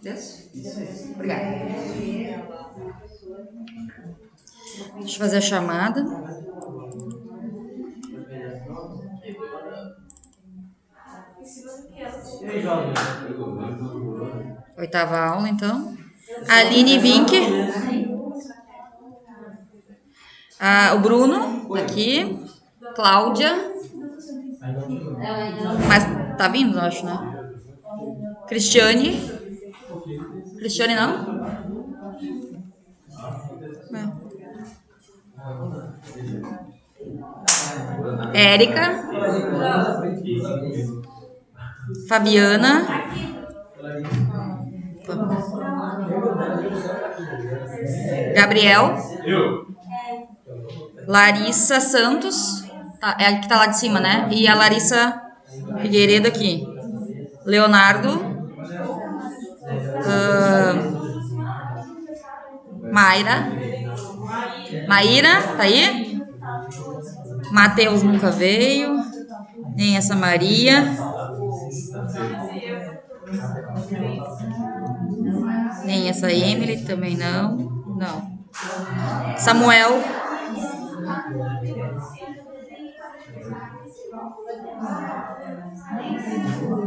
Deus? Obrigada. Deixa eu fazer a chamada. Oitava aula, então. Aline Vink. O Bruno, tá aqui. Cláudia. Mas tá vindo, eu acho, né? Cristiane. Cristiane, não? Érica. Fabiana. Gabriel. Larissa Santos. É a que tá lá de cima, né? E a Larissa Figueiredo aqui. Leonardo. Maíra, tá aí? Matheus nunca veio. Nem essa Maria. Nem essa Emily também não. Não. Samuel.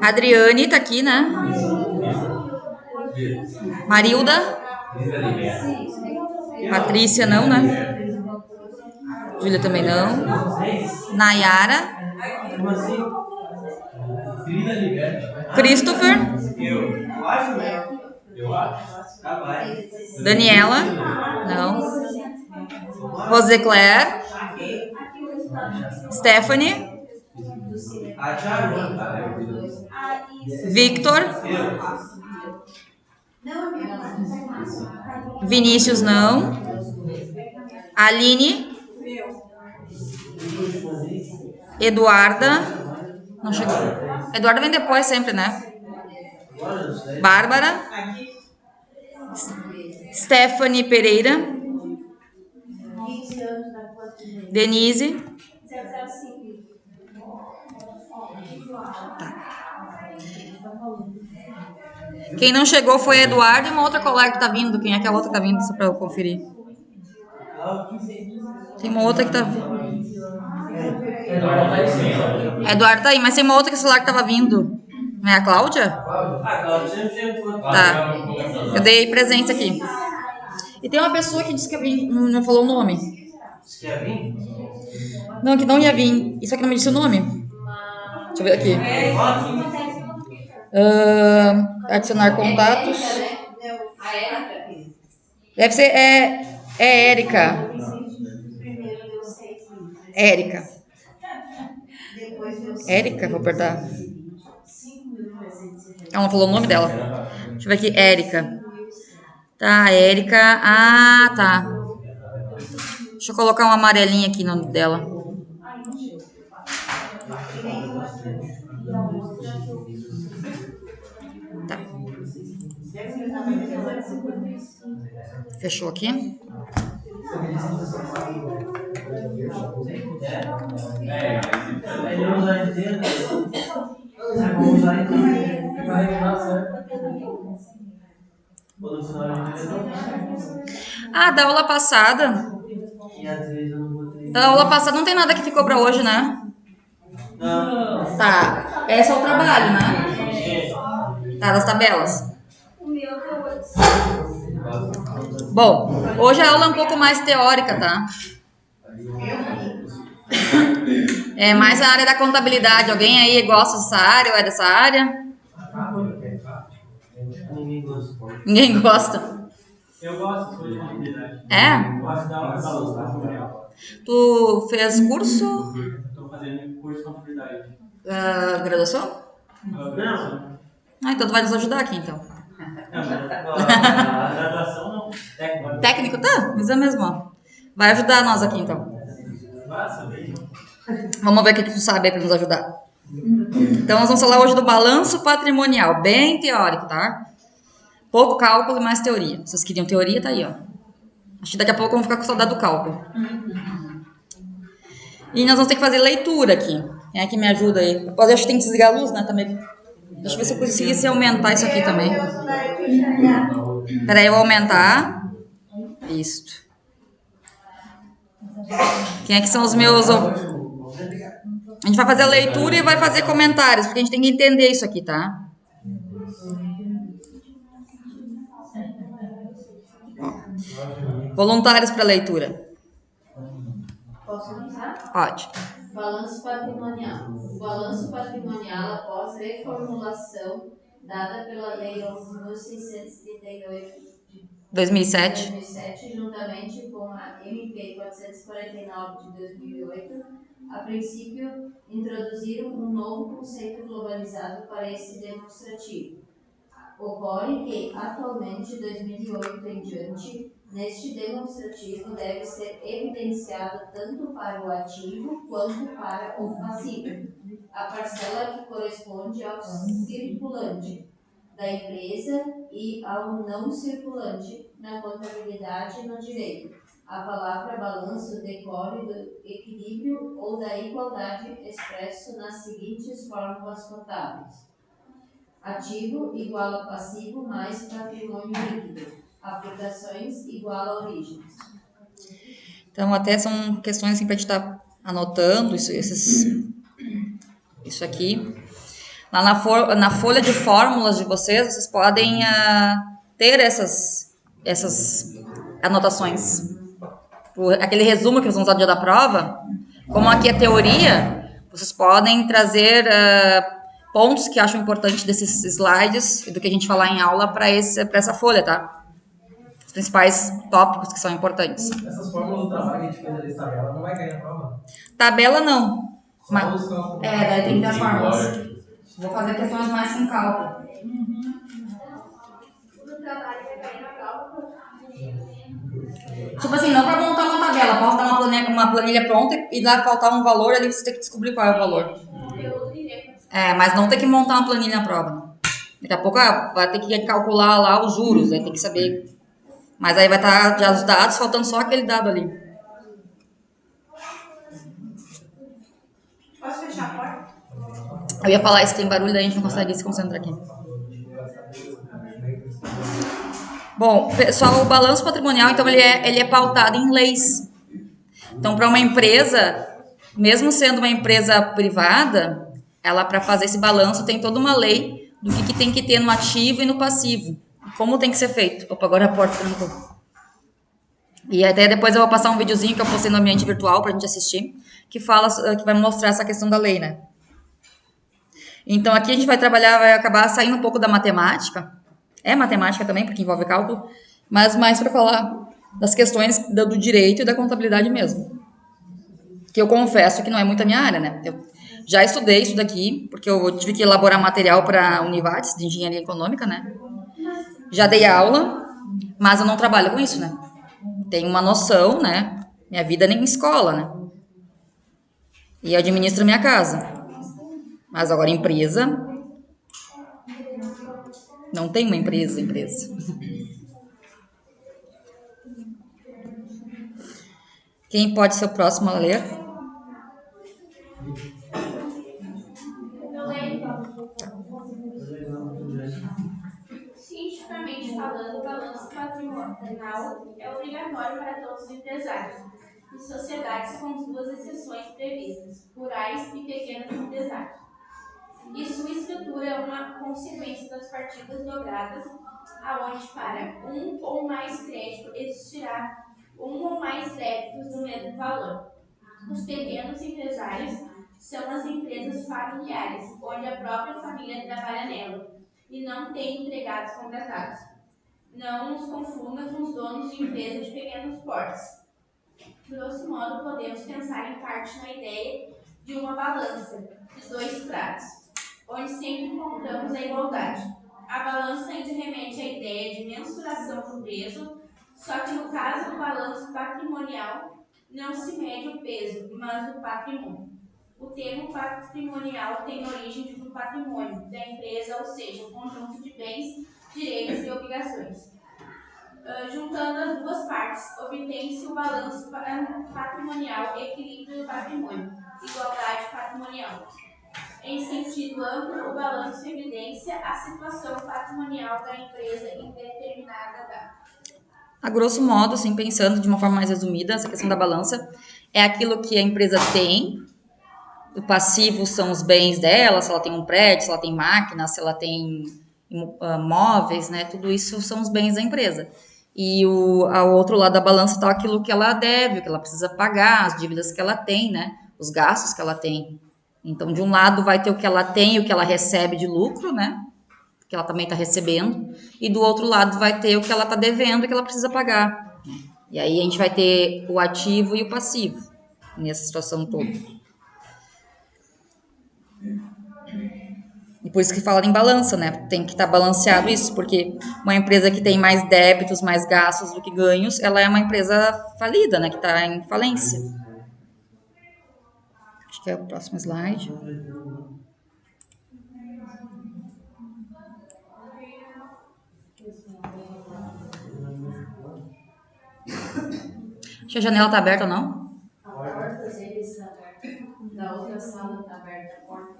Adriane tá aqui, né? Marilda. Patrícia não, né? Júlia também não. Nayara. Christopher. Daniela. Não. Roseclaire. Stephanie. Victor. Vinícius não. Aline. Eduarda. Não chegou. Eduarda vem depois sempre, né? Bárbara. Stephanie Pereira. Denise. Tá. Quem não chegou foi Eduardo e uma outra colega que tá vindo. Quem é que a outra que tá vindo? Só pra eu conferir. Tem uma outra que tá... Eduardo tá aí, mas tem uma outra que o celular que tava vindo. Não é a Cláudia? A Cláudia sempre Tá. Eu dei presente aqui. E tem uma pessoa que disse que ia vir, não falou o nome. Disse que ia vir? Não, que não ia vir. Isso aqui não me disse o nome. Deixa eu ver aqui. Adicionar contatos. Deve ser Érica. Érica, vou apertar. Ela não falou o nome dela. Deixa eu ver aqui, Érica. Tá, Érica. Ah, tá. Deixa eu colocar um amarelinho aqui no nome dela. Tá. Fechou aqui. Da aula passada. Da aula passada não tem nada que ficou pra hoje, né? Não. Tá. Esse é o trabalho, né? Tá, das tabelas. Bom, hoje a aula é um pouco mais teórica, tá? É mais a área da contabilidade. Alguém aí gosta dessa área ou é dessa área? Ninguém gosta. Eu gosto de contabilidade. É? Eu gosto da aula. Tu fez curso? Estou fazendo curso de contabilidade. Graduação? Não. Então tu vai nos ajudar aqui, então. A graduação não. Técnico. Técnico? Tá, mas é mesmo, ó. Vai ajudar nós aqui, então. Vamos ver o que tu sabe aí pra nos ajudar. Então, nós vamos falar hoje do balanço patrimonial. Bem teórico, tá? Pouco cálculo e mais teoria. Vocês queriam teoria? Tá aí, ó. Acho que daqui a pouco vamos ficar com saudade do cálculo. E nós vamos ter que fazer leitura aqui. Quem é que me ajuda aí? Eu acho que tem que desligar a luz, né? Também. Deixa eu ver se eu conseguisse aumentar isso aqui também. Peraí, eu vou aumentar. Isso. Quem é que são os meus... A gente vai fazer a leitura e vai fazer comentários, porque a gente tem que entender isso aqui, tá? Ó. Voluntários para leitura. Posso começar? Pode. Balanço patrimonial. O balanço patrimonial, após reformulação dada pela Lei 11.638 de 2007. 2007, juntamente com a MP 449 de 2008, a princípio introduziram um novo conceito globalizado para esse demonstrativo. Ocorre que, atualmente, de 2008 em diante, neste demonstrativo deve ser evidenciado tanto para o ativo quanto para o passivo a parcela que corresponde ao circulante da empresa e ao não circulante na contabilidade e no direito. A palavra balanço decorre do equilíbrio ou da igualdade expresso nas seguintes fórmulas contábeis. Ativo igual a passivo mais patrimônio líquido. Aplicações igual a origens. Então, até são questões assim, para a gente estar anotando isso aqui. Lá na folha de fórmulas de vocês podem ter essas anotações. Aquele resumo que vocês vão usar no dia da prova, como aqui é teoria, vocês podem trazer pontos que acham importantes desses slides e do que a gente falar em aula para essa folha, tá? Os principais tópicos que são importantes. Essas fórmulas do trabalho que a gente fez ali, tabela, não vai cair na prova? Tabela não. Só os cálculos. Daí tem que ter as fórmulas. Vou fazer questões mais com cálculo. O trabalho vai cair na prova. Tipo assim, não para montar uma tabela. Posso dar uma planilha pronta e lá faltar um valor, ali você tem que descobrir qual é o valor. Mas não tem que montar uma planilha na prova. Daqui a pouco vai ter que calcular lá os juros, aí tem que saber. Mas aí vai estar já os dados, faltando só aquele dado ali. Posso fechar a porta? Eu ia falar isso, tem barulho, daí a gente não consegue se concentrar aqui. Bom, pessoal, o balanço patrimonial, então, ele é pautado em leis. Então, para uma empresa, mesmo sendo uma empresa privada, ela, para fazer esse balanço, tem toda uma lei do que tem que ter no ativo e no passivo. Como tem que ser feito. Opa, agora a porta trancou. E até depois eu vou passar um videozinho que eu postei no ambiente virtual pra gente assistir, que vai mostrar essa questão da lei, né? Então, aqui a gente vai acabar saindo um pouco da matemática. É matemática também, porque envolve cálculo, mas mais para falar das questões do direito e da contabilidade mesmo. Que eu confesso que não é muito a minha área, né? Eu já estudei isso daqui, porque eu tive que elaborar material para a Univates, de engenharia econômica, né? Já dei aula, mas eu não trabalho com isso, né? Tenho uma noção, né? Minha vida nem em escola, né? E administro minha casa. Mas agora empresa, não tem uma empresa. Quem pode ser o próximo a ler? Eu leio. Cientificamente falando, o balanço patrimonial é obrigatório para todos os empresários e sociedades, com as duas exceções previstas, rurais e pequenos empresários. E sua estrutura é uma consequência das partidas dobradas, aonde para um ou mais crédito existirá um ou mais débitos do mesmo valor. Os pequenos empresários são as empresas familiares, onde a própria família trabalha nela e não tem empregados contratados. Não os confunda com os donos de empresas de pequenos portes. Grosso modo, podemos pensar em parte na ideia de uma balança de dois pratos, onde sempre encontramos a igualdade. A balança ainda remete à ideia de mensuração do peso, só que no caso do balanço patrimonial, não se mede o peso, mas o patrimônio. O termo patrimonial tem origem do patrimônio da empresa, ou seja, o conjunto de bens, direitos e obrigações. Juntando as duas partes, obtém-se o balanço patrimonial, equilíbrio do patrimônio. igualdade patrimonial. Em sentido amplo, o balanço evidencia a situação patrimonial da empresa em determinada data. A grosso modo, assim, pensando de uma forma mais resumida, essa questão da balança é aquilo que a empresa tem, o passivo são os bens dela, se ela tem um prédio, se ela tem máquinas, se ela tem móveis, né? Tudo isso são os bens da empresa. E ao outro lado da balança está aquilo que ela deve, o que ela precisa pagar, as dívidas que ela tem, né? Os gastos que ela tem. Então, de um lado vai ter o que ela tem, o que ela recebe de lucro, né? Que ela também está recebendo, e do outro lado vai ter o que ela está devendo e que ela precisa pagar. E aí a gente vai ter o ativo e o passivo nessa situação toda. E por isso que fala em balança, né? Tem que estar balanceado isso, porque uma empresa que tem mais débitos, mais gastos do que ganhos, ela é uma empresa falida, né? Que está em falência. Acho que é o próximo slide. Acho que a janela tá aberta ou não? A porta deles está aberta. Da outra sala está aberta a porta.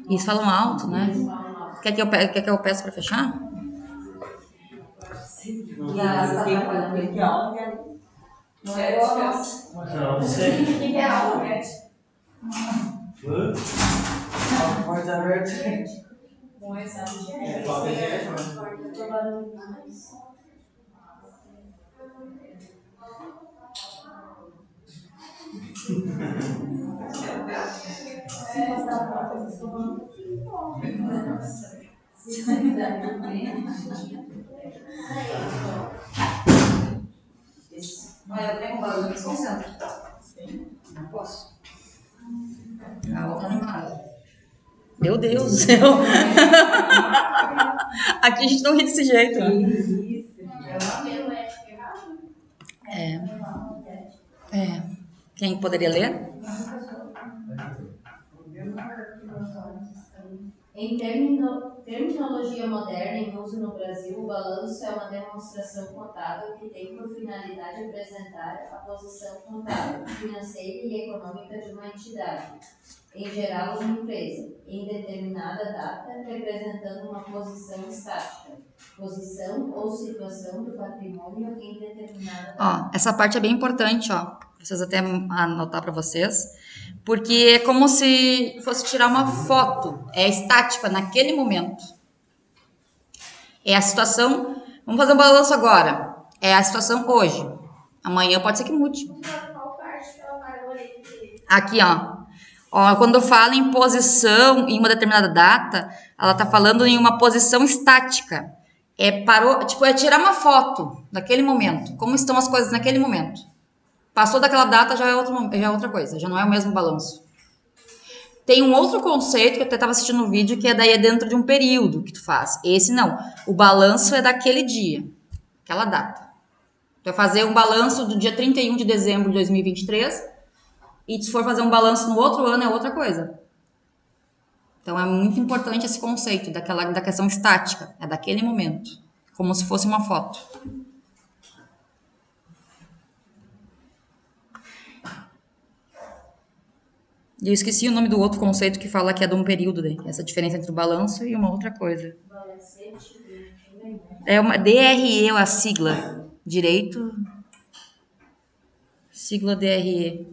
E eles falam alto, né? Eles falam alto. Quer que eu peça para fechar? Não é igual a nossa. Não sei. O que é aula? A porta aberta. Não é sala de Falta de aula. ética, né? Olha, eu tenho um barulho que desconcentra. Não posso. A outra não para. Meu Deus do céu. Aqui a gente não ri desse jeito, né? Pelo ético errado? É. Quem poderia ler? Em terminologia moderna em uso no Brasil, o balanço é uma demonstração contábil que tem por finalidade apresentar a posição contábil, financeira e econômica de uma entidade, em geral uma empresa, em determinada data, representando uma posição estática, posição ou situação do patrimônio em determinada data. Ó, essa parte é bem importante, ó. Preciso até anotar para vocês. Porque é como se fosse tirar uma foto. É estática naquele momento. É a situação. Vamos fazer um balanço agora. É a situação hoje. Amanhã pode ser que mude. Qual parte que ela parou ali? Aqui, ó. Ó, quando fala em posição em uma determinada data, ela tá falando em uma posição estática. Parou, tipo, é tirar uma foto daquele momento. Como estão as coisas naquele momento. Passou daquela data, já é outra coisa, já não é o mesmo balanço. Tem um outro conceito que eu até estava assistindo no vídeo, que é daí dentro de um período que tu faz. Esse não. O balanço é daquele dia, aquela data. Tu vai fazer um balanço do dia 31 de dezembro de 2023 e se for fazer um balanço no outro ano é outra coisa. Então é muito importante esse conceito da questão estática, é daquele momento, como se fosse uma foto. E eu esqueci o nome do outro conceito que fala que é de um período, daí. Essa diferença entre o balanço e uma outra coisa. É uma DRE, a sigla. Direito. Sigla DRE.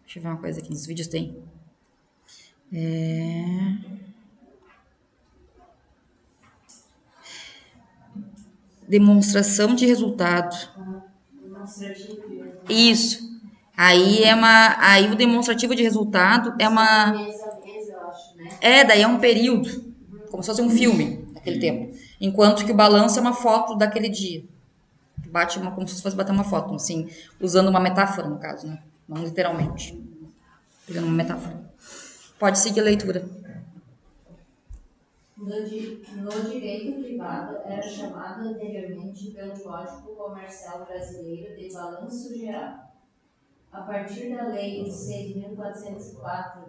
Deixa eu ver uma coisa aqui, nos vídeos tem. Demonstração de resultado. Isso. Aí o demonstrativo de resultado é uma. Mês a mês, eu acho, né? Daí é um período, como se fosse um filme naquele tempo. Enquanto que o balanço é uma foto daquele dia. Como se fosse bater uma foto, assim, usando uma metáfora, no caso, né? Não literalmente. Pegando uma metáfora. Pode seguir a leitura. No direito privado, era chamado anteriormente pelo Código Comercial Brasileiro de balanço geral. A partir da Lei 6.404,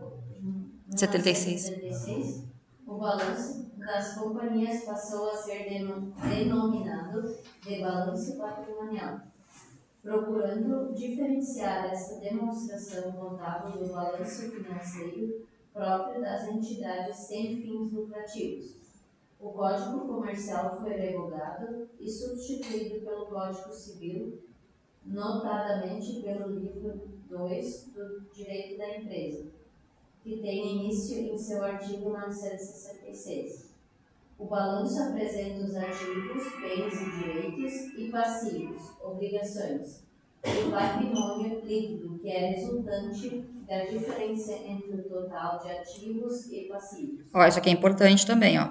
76. o balanço das companhias passou a ser denominado de balanço patrimonial. procurando diferenciar essa demonstração contábil do balanço financeiro próprio das entidades sem fins lucrativos. O Código Comercial foi revogado e substituído pelo Código Civil, notadamente pelo livro 2 do Direito da Empresa, que tem início em seu artigo 966. O balanço apresenta os ativos, bens e direitos e passivos, obrigações, e o patrimônio líquido, que é resultante da diferença entre o total de ativos e passivos. Ó, isso aqui é importante também, ó.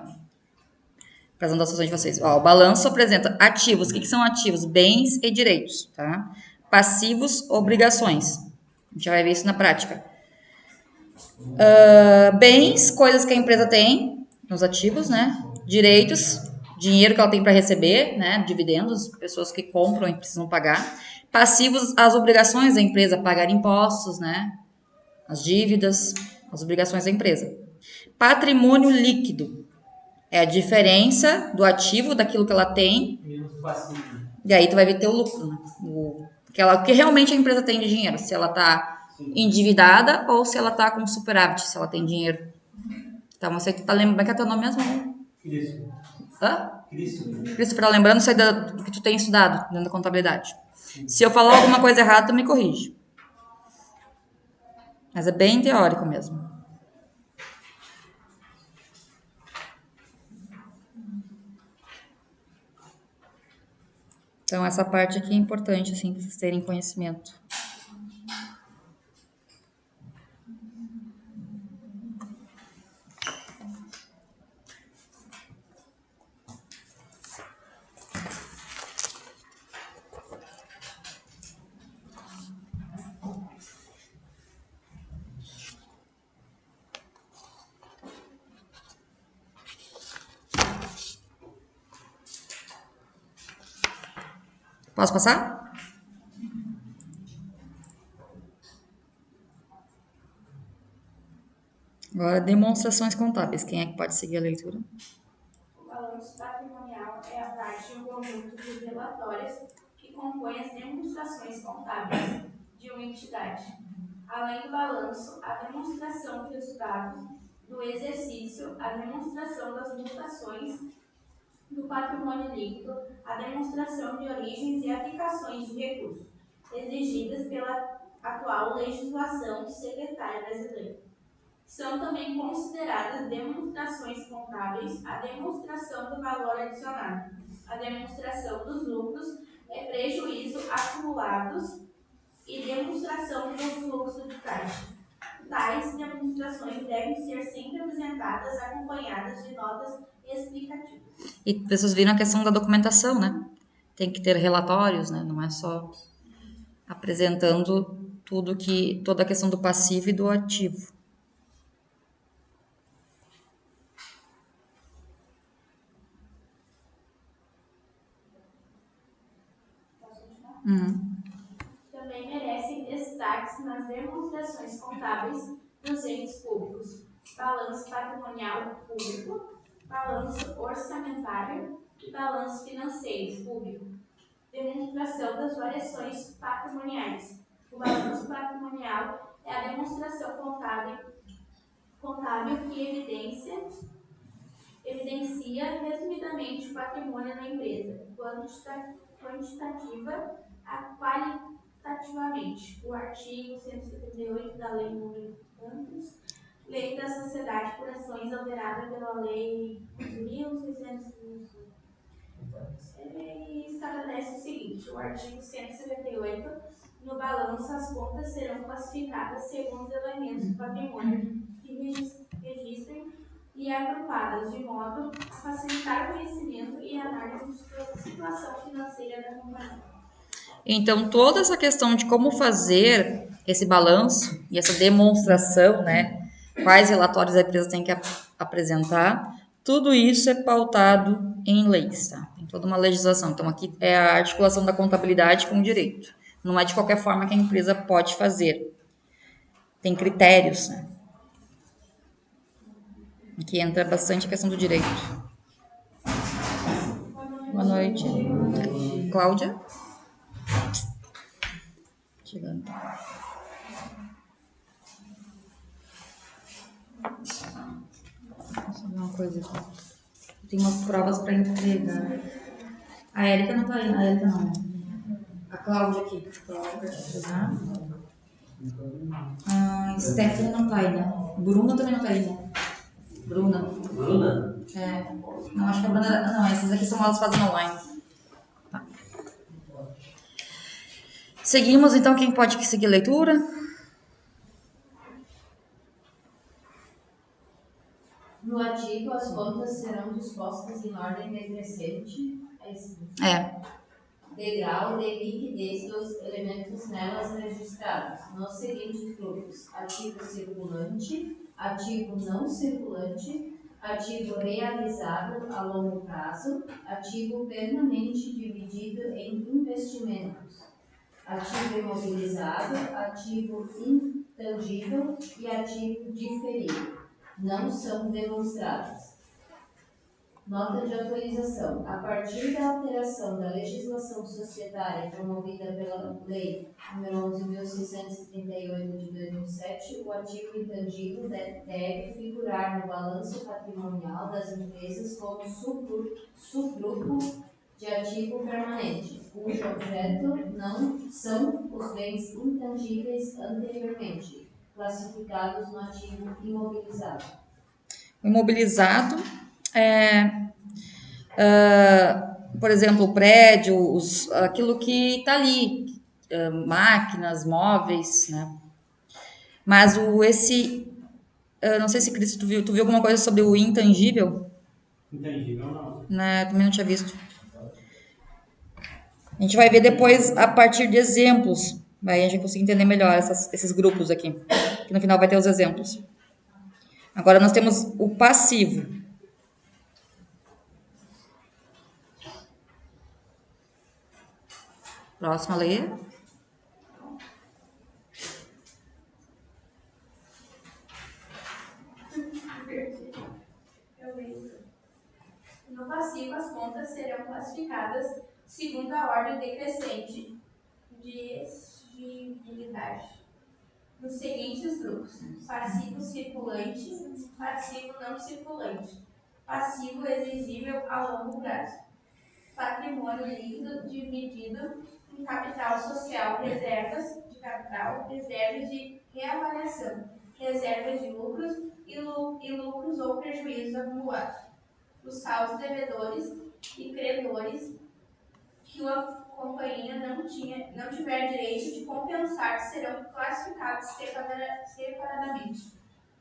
Para as anotações de vocês. Ó, o balanço apresenta ativos. O que são ativos? Bens e direitos, tá? Passivos, obrigações. A gente já vai ver isso na prática. Bens, coisas que a empresa tem nos ativos, né? Direitos, dinheiro que ela tem para receber, né? Dividendos, pessoas que compram e precisam pagar. Passivos, as obrigações da empresa, pagar impostos, né? As dívidas, as obrigações da empresa. Patrimônio líquido é a diferença do ativo, daquilo que ela tem. Menos passivo. E aí tu vai ver teu lucro, né? O que realmente a empresa tem de dinheiro. Se ela tá endividada ou se ela tá com superávit, se ela tem dinheiro. Então, você tá lembrando, como é que é teu nome mesmo? Cristo. Hã? Cristo. Cristo, tá lembrando isso aí do que tu tem estudado dentro da contabilidade. Se eu falar alguma coisa errada, tu me corrige. Mas é bem teórico mesmo. Então, essa parte aqui é importante, assim, vocês terem conhecimento. Posso passar? Agora, demonstrações contábeis. Quem é que pode seguir a leitura? O balanço patrimonial é a parte de um conjunto de relatórios que compõe as demonstrações contábeis de uma entidade. Além do balanço, a demonstração de resultados do exercício, a demonstração das mutações do patrimônio líquido, a demonstração de origens e aplicações de recursos, exigidas pela atual legislação secretária brasileira. São também consideradas demonstrações contábeis a demonstração do valor adicionado, a demonstração dos lucros e prejuízo acumulados e demonstração do fluxo de caixa. Tais demonstrações devem ser sempre apresentadas acompanhadas de notas explicativas. E vocês viram a questão da documentação, né? Tem que ter relatórios, né? Não é só apresentando toda a questão do passivo e do ativo. Também merecem destaques nas demonstrações contábeis dos entes públicos: balanço patrimonial público, balanço orçamentário e balanço financeiro público. Demonstração das variações patrimoniais. O balanço patrimonial é a demonstração contábil que evidencia resumidamente o patrimônio da empresa, quantitativa a qualitativamente. O artigo 178 da Lei nº tantos, Lei da Sociedade por Ações, alterada pela Lei 11.600. Ele estabelece o seguinte: o artigo 178, no balanço as contas serão classificadas segundo os elementos do patrimônio que registrem e agrupadas de modo a facilitar o conhecimento e a análise da situação financeira da companhia. Então, toda essa questão de como fazer esse balanço e essa demonstração, né? Quais relatórios a empresa tem que apresentar, tudo isso é pautado em leis, tá? Tem toda uma legislação. Então, aqui é a articulação da contabilidade com o direito. Não é de qualquer forma que a empresa pode fazer. Tem critérios, né? Aqui entra bastante a questão do direito. Boa noite. Cláudia? Chegando. Deixa eu ver uma coisa aqui. Tem umas provas para entregar. A Érica não tá aí. A Érica não. A Cláudia aqui. Cláudia pra te entregar. A Stephanie não tá aí, né? Bruna também não tá aí, né? Bruna. Bruna? É. Não, acho que a Bruna. Não, essas aqui são elas fazem online. Tá. Seguimos, então, quem pode seguir a leitura? No ativo, as contas serão dispostas em ordem decrescente. É isso. É. Degrau de liquidez dos elementos nelas registrados, nos seguintes grupos: ativo circulante, ativo não circulante, ativo realizado a longo prazo, ativo permanente dividido em investimentos, ativo imobilizado, ativo intangível e ativo diferido. Não são demonstrados. Nota de atualização. A partir da alteração da legislação societária promovida pela Lei nº 11.638 de 2007, o ativo intangível deve figurar no balanço patrimonial das empresas como subgrupo de ativo permanente, cujo objeto não são os bens intangíveis anteriormente classificados no ativo imobilizado. Imobilizado é, por exemplo, o prédio, aquilo que está ali, máquinas, móveis, né? Mas não sei se Cris, tu viu alguma coisa sobre o intangível? Intangível não. Né? Também não tinha visto. A gente vai ver depois a partir de exemplos. Aí a gente vai conseguir entender melhor esses grupos aqui. Que no final vai ter os exemplos. Agora nós temos o passivo. Próxima leia. No passivo, as contas serão classificadas segundo a ordem decrescente de exigibilidade, nos seguintes grupos: passivo circulante, passivo não circulante, passivo exigível a longo prazo, patrimônio líquido dividido em capital social, reservas de capital, reservas de reavaliação, reservas de lucros e lucros ou prejuízos acumulados. Os saldos devedores e credores que a companhia não tiver direito de compensar serão classificados separadamente.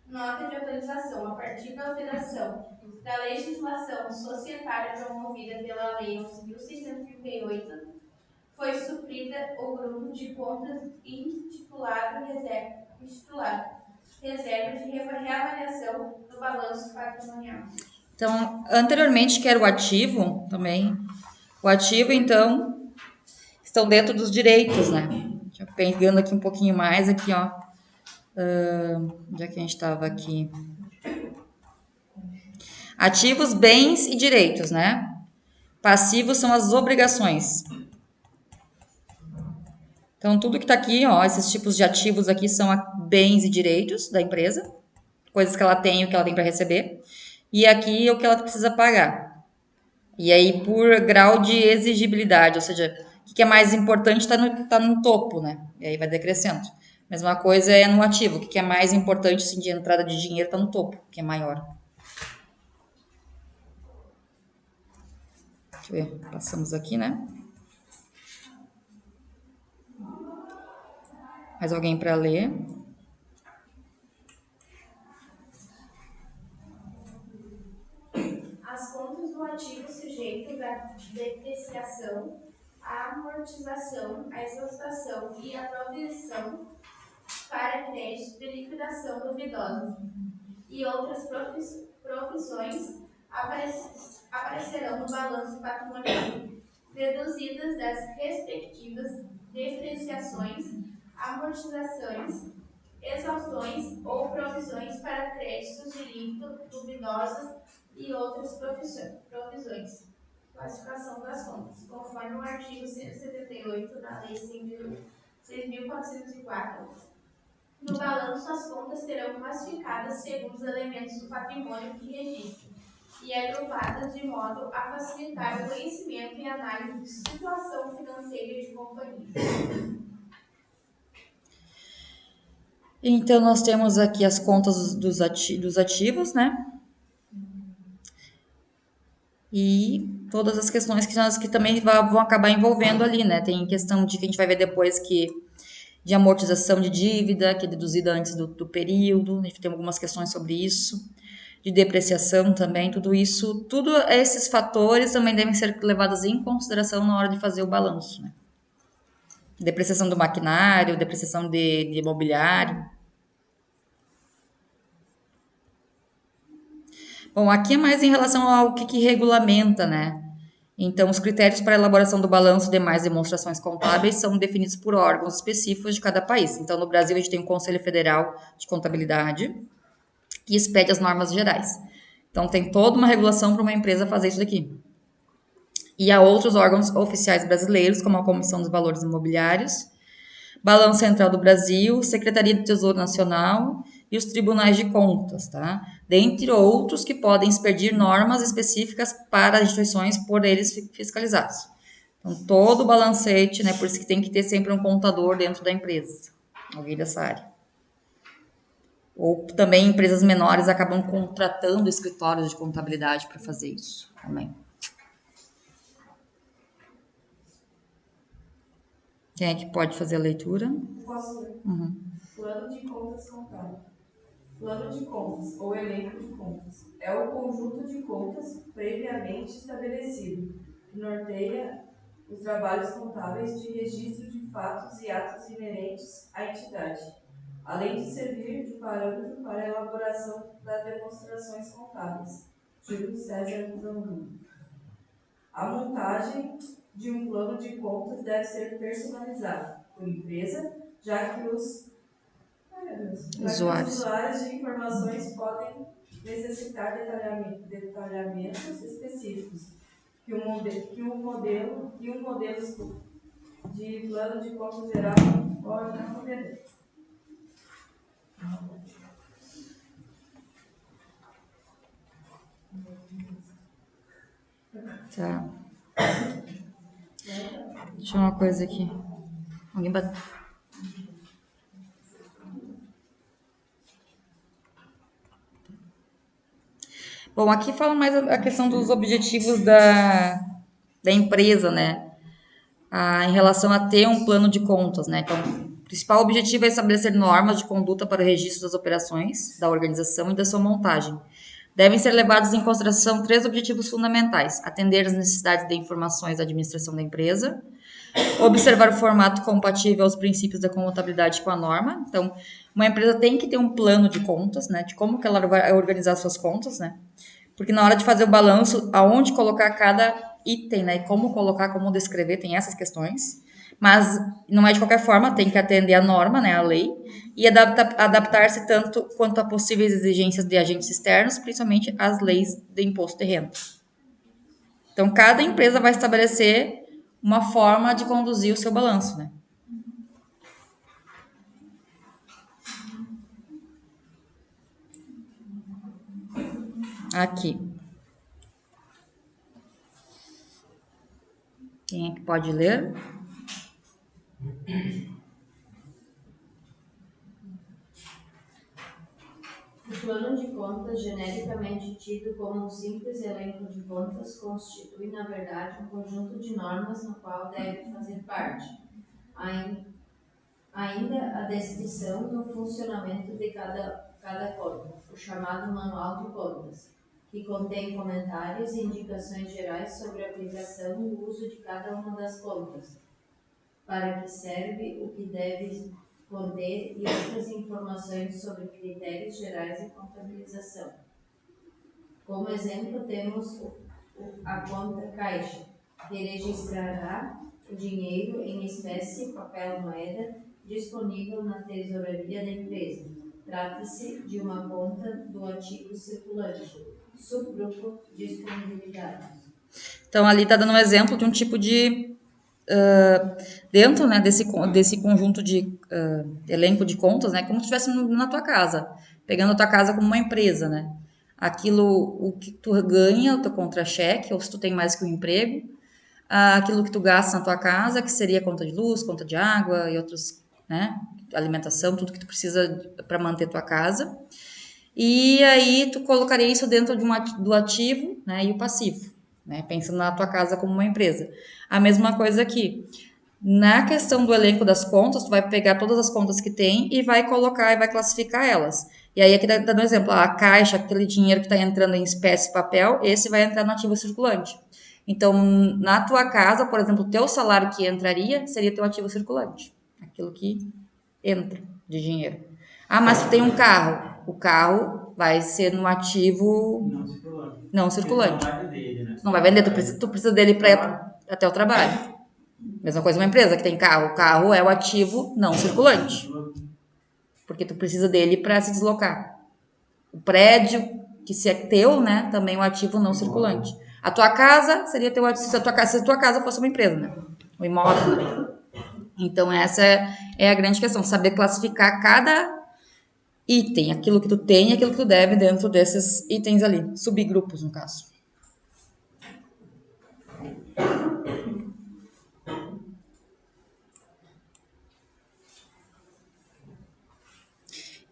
Nota de atualização. A partir da alteração da legislação societária promovida pela Lei 11.638, foi suprida o grupo de contas intitulado Reserva de Reavaliação do Balanço Patrimonial. Então, anteriormente, que era o ativo também. O ativo, então, estão dentro dos direitos, né? Já pegando aqui um pouquinho mais, aqui, ó. Já que a gente estava aqui. Ativos, bens e direitos, né? Passivos são as obrigações. Então, tudo que está aqui, ó, esses tipos de ativos aqui são bens e direitos da empresa, coisas que ela tem e o que ela tem para receber. E aqui é o que ela precisa pagar. E aí, por grau de exigibilidade, ou seja, o que é mais importante está no topo, né? E aí vai decrescendo. Mesma coisa é no ativo, o que é mais importante, assim, de entrada de dinheiro está no topo, que é maior. Deixa eu ver, passamos aqui, né? Mais alguém para ler? As contas do ativo sujeitas à depreciação, à amortização, à exaustação e à provisão para crédito de liquidação duvidosa e outras provisões aparecerão no balanço patrimonial, deduzidas das respectivas depreciações, amortizações, exaustões ou provisões para créditos de líquido duvidosos e outras provisões. Classificação das contas, conforme o artigo 178 da Lei 100.000 6.404. No balanço, as contas serão classificadas segundo os elementos do patrimônio de registro e agrupadas de modo a facilitar o conhecimento e análise de situação financeira de companhia. Então, nós temos aqui as contas dos ativos, né? E todas as questões que também vão acabar envolvendo ali, né? Tem questão de que a gente vai ver depois que de amortização de dívida, que é deduzida antes do período, a gente tem algumas questões sobre isso, de depreciação também, tudo isso, tudo esses fatores também devem ser levados em consideração na hora de fazer o balanço, né? Depreciação do maquinário, depreciação de imobiliário. Bom, aqui é mais em relação ao que regulamenta, né? Então, os critérios para a elaboração do balanço e demais demonstrações contábeis são definidos por órgãos específicos de cada país. Então, no Brasil, a gente tem o Conselho Federal de Contabilidade, que expede as normas gerais. Então, tem toda uma regulação para uma empresa fazer isso daqui. E há outros órgãos oficiais brasileiros, como a Comissão dos Valores Imobiliários, Balanço Central do Brasil, Secretaria do Tesouro Nacional e os Tribunais de Contas, tá? Dentre outros que podem expedir normas específicas para as instituições por eles fiscalizados. Então, todo o balancete, né? Por isso que tem que ter sempre um contador dentro da empresa, alguém dessa área. Ou também empresas menores acabam contratando escritórios de contabilidade para fazer isso também. Quem é que pode fazer a leitura? Posso ler? Uhum. Plano de contas contábil. Plano de contas, ou elenco de contas, é o conjunto de contas previamente estabelecido, que norteia os trabalhos contábeis de registro de fatos e atos inerentes à entidade, além de servir de parâmetro para a elaboração das demonstrações contábeis. Júlio César Zanoni. A montagem de um plano de contas deve ser personalizada por empresa, já que os Usuários. usuários de informações podem necessitar detalhamentos específicos que um modelo de plano de contas geral pode não atender. Tá. Deixa eu ver uma coisa aqui. Alguém bateu? Bom, aqui fala mais a questão dos objetivos da empresa, né? Em relação a ter um plano de contas, né? Então, o principal objetivo é estabelecer normas de conduta para o registro das operações da organização e da sua montagem. Devem ser levados em consideração 3 objetivos fundamentais: atender às necessidades de informações da administração da empresa, observar o formato compatível aos princípios da contabilidade com a norma. Então, uma empresa tem que ter um plano de contas, né? De como que ela vai organizar suas contas, né? Porque na hora de fazer o balanço, aonde colocar cada item, né? Como colocar, como descrever, tem essas questões. Mas não é de qualquer forma, tem que atender a norma, né? A lei. E adaptar-se tanto quanto a possíveis exigências de agentes externos, principalmente as leis de imposto de renda. Então, cada empresa vai estabelecer uma forma de conduzir o seu balanço, né? Aqui. Quem é que pode ler? O plano de contas, genericamente tido como um simples elenco de contas, constitui, na verdade, um conjunto de normas no qual deve fazer parte ainda a descrição do funcionamento de cada conta, o chamado Manual de Contas, que contém comentários e indicações gerais sobre a aplicação e o uso de cada uma das contas, para que serve, o que deve conter e outras informações sobre critérios gerais de contabilização. Como exemplo, temos a conta caixa, que registrará o dinheiro em espécie, papel moeda, disponível na tesouraria da empresa. Trata-se de uma conta do ativo circulante, subgrupo disponibilidade. Então, ali está dando um exemplo de um tipo de dentro, né, desse conjunto de elenco de contas, né, como se estivesse na tua casa, pegando a tua casa como uma empresa, né? Aquilo, o que tu ganha, o teu contra-cheque, ou se tu tem mais que um emprego, aquilo que tu gasta na tua casa, que seria conta de luz, conta de água e outros, né, alimentação, tudo que tu precisa para manter tua casa. E aí tu colocaria isso dentro do ativo, né, e o passivo, né, pensando na tua casa como uma empresa. A mesma coisa aqui. Na questão do elenco das contas, tu vai pegar todas as contas que tem e vai colocar e vai classificar elas. E aí aqui dando um exemplo, a caixa, aquele dinheiro que está entrando em espécie e papel, esse vai entrar no ativo circulante. Então, na tua casa, por exemplo, o teu salário que entraria seria teu ativo circulante. Aquilo que entra de dinheiro. Mas tu tem um carro. O carro vai ser no ativo não circulante. Não vai dele, né? Tu não vai vender, tu precisa dele para ir até o trabalho. Mesma coisa uma empresa que tem carro. O carro é o ativo não circulante. Porque tu precisa dele para se deslocar. O prédio, que se é teu, né, também é um ativo não circulante. A tua casa seria teu ativo, se a tua casa fosse uma empresa, né? O imóvel também. Então, essa é a grande questão, saber classificar cada item, aquilo que tu tem e aquilo que tu deve dentro desses itens ali, subgrupos, no caso.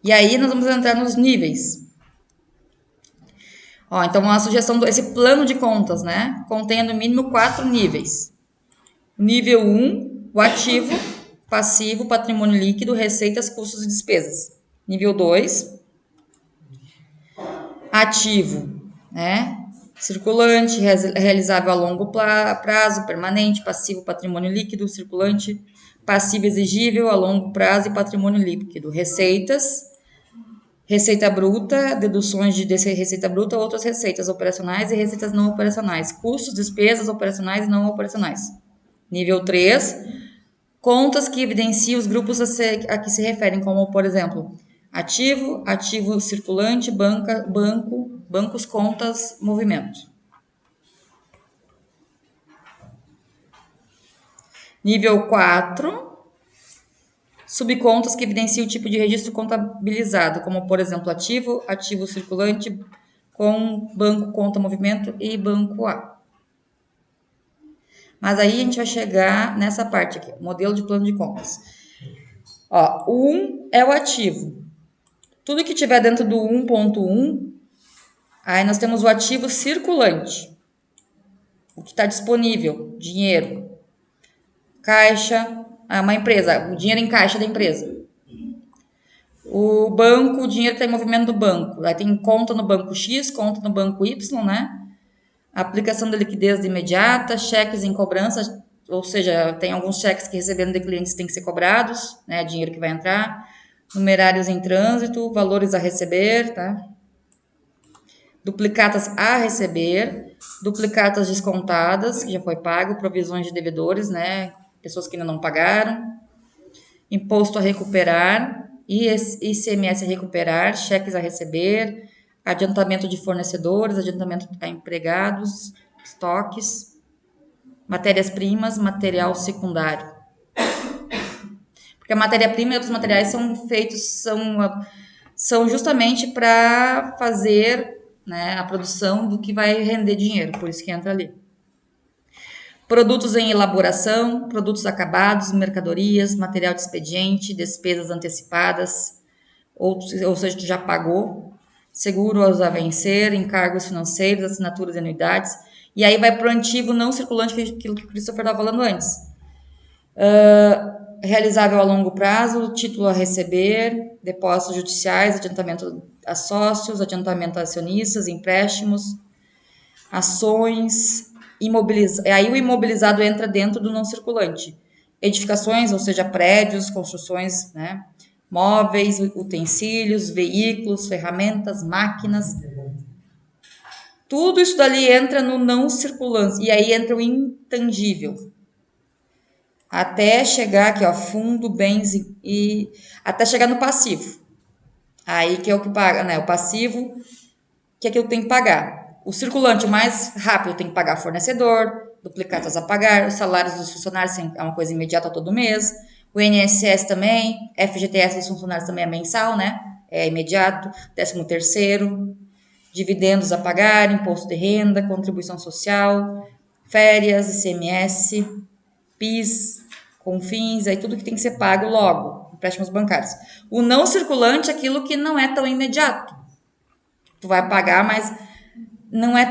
E aí, nós vamos entrar nos níveis. Então, uma sugestão desse plano de contas, né? Contém no mínimo 4 níveis. Nível 1, o ativo, passivo, patrimônio líquido, receitas, custos e despesas. Nível 2, ativo, né? Circulante, realizável a longo prazo, permanente, passivo, patrimônio líquido, circulante, passivo exigível a longo prazo e patrimônio líquido. Receitas, receita bruta, deduções de receita bruta, outras receitas operacionais e receitas não operacionais. Custos, despesas operacionais e não operacionais. Nível 3, contas que evidenciam os grupos a que se referem, como, por exemplo, ativo, ativo circulante, bancos, contas, movimento. Nível 4, subcontas que evidenciam o tipo de registro contabilizado, como, por exemplo, ativo, ativo circulante, com banco, conta, movimento e banco A. Mas aí a gente vai chegar nessa parte aqui, modelo de plano de contas. O 1 é o ativo. Tudo que tiver dentro do 1.1, aí nós temos o ativo circulante. O que está disponível, dinheiro. Caixa, uma empresa, o dinheiro em caixa da empresa. O banco, o dinheiro que está em movimento do banco. Aí tem conta no banco X, conta no banco Y, né? Aplicação da liquidez de imediata, cheques em cobrança, ou seja, tem alguns cheques que recebendo de clientes têm que ser cobrados, né? Dinheiro que vai entrar. Numerários em trânsito, valores a receber, tá? Duplicatas a receber, duplicatas descontadas, que já foi pago, provisões de devedores, né? Pessoas que ainda não pagaram. Imposto a recuperar, ICMS a recuperar, cheques a receber, adiantamento de fornecedores, adiantamento a empregados, estoques, matérias-primas, material secundário. Porque a matéria-prima e outros materiais são feitos, são justamente para fazer, né, a produção do que vai render dinheiro, por isso que entra ali. Produtos em elaboração, produtos acabados, mercadorias, material de expediente, despesas antecipadas, ou seja, tu já pagou, seguros a vencer, encargos financeiros, assinaturas e anuidades, e aí vai para o ativo não circulante, aquilo que o Christopher estava falando antes. Realizável a longo prazo, título a receber, depósitos judiciais, adiantamento a sócios, adiantamento a acionistas, empréstimos, ações, aí o imobilizado entra dentro do não circulante. Edificações, ou seja, prédios, construções, né? Móveis, utensílios, veículos, ferramentas, máquinas. Tudo isso dali entra no não circulante. E aí entra o intangível. Até chegar aqui, fundo, bens e até chegar no passivo. Aí que é o que paga, né? O passivo, que é aquilo que tem que pagar. O circulante mais rápido tem que pagar fornecedor, duplicatas a pagar, os salários dos funcionários é uma coisa imediata todo mês, o INSS também, FGTS dos funcionários também é mensal, né? É imediato, 13º, dividendos a pagar, imposto de renda, contribuição social, férias, ICMS, PIS, CONFINS, aí tudo que tem que ser pago logo, empréstimos bancários. O não circulante é aquilo que não é tão imediato. Tu vai pagar, mas não é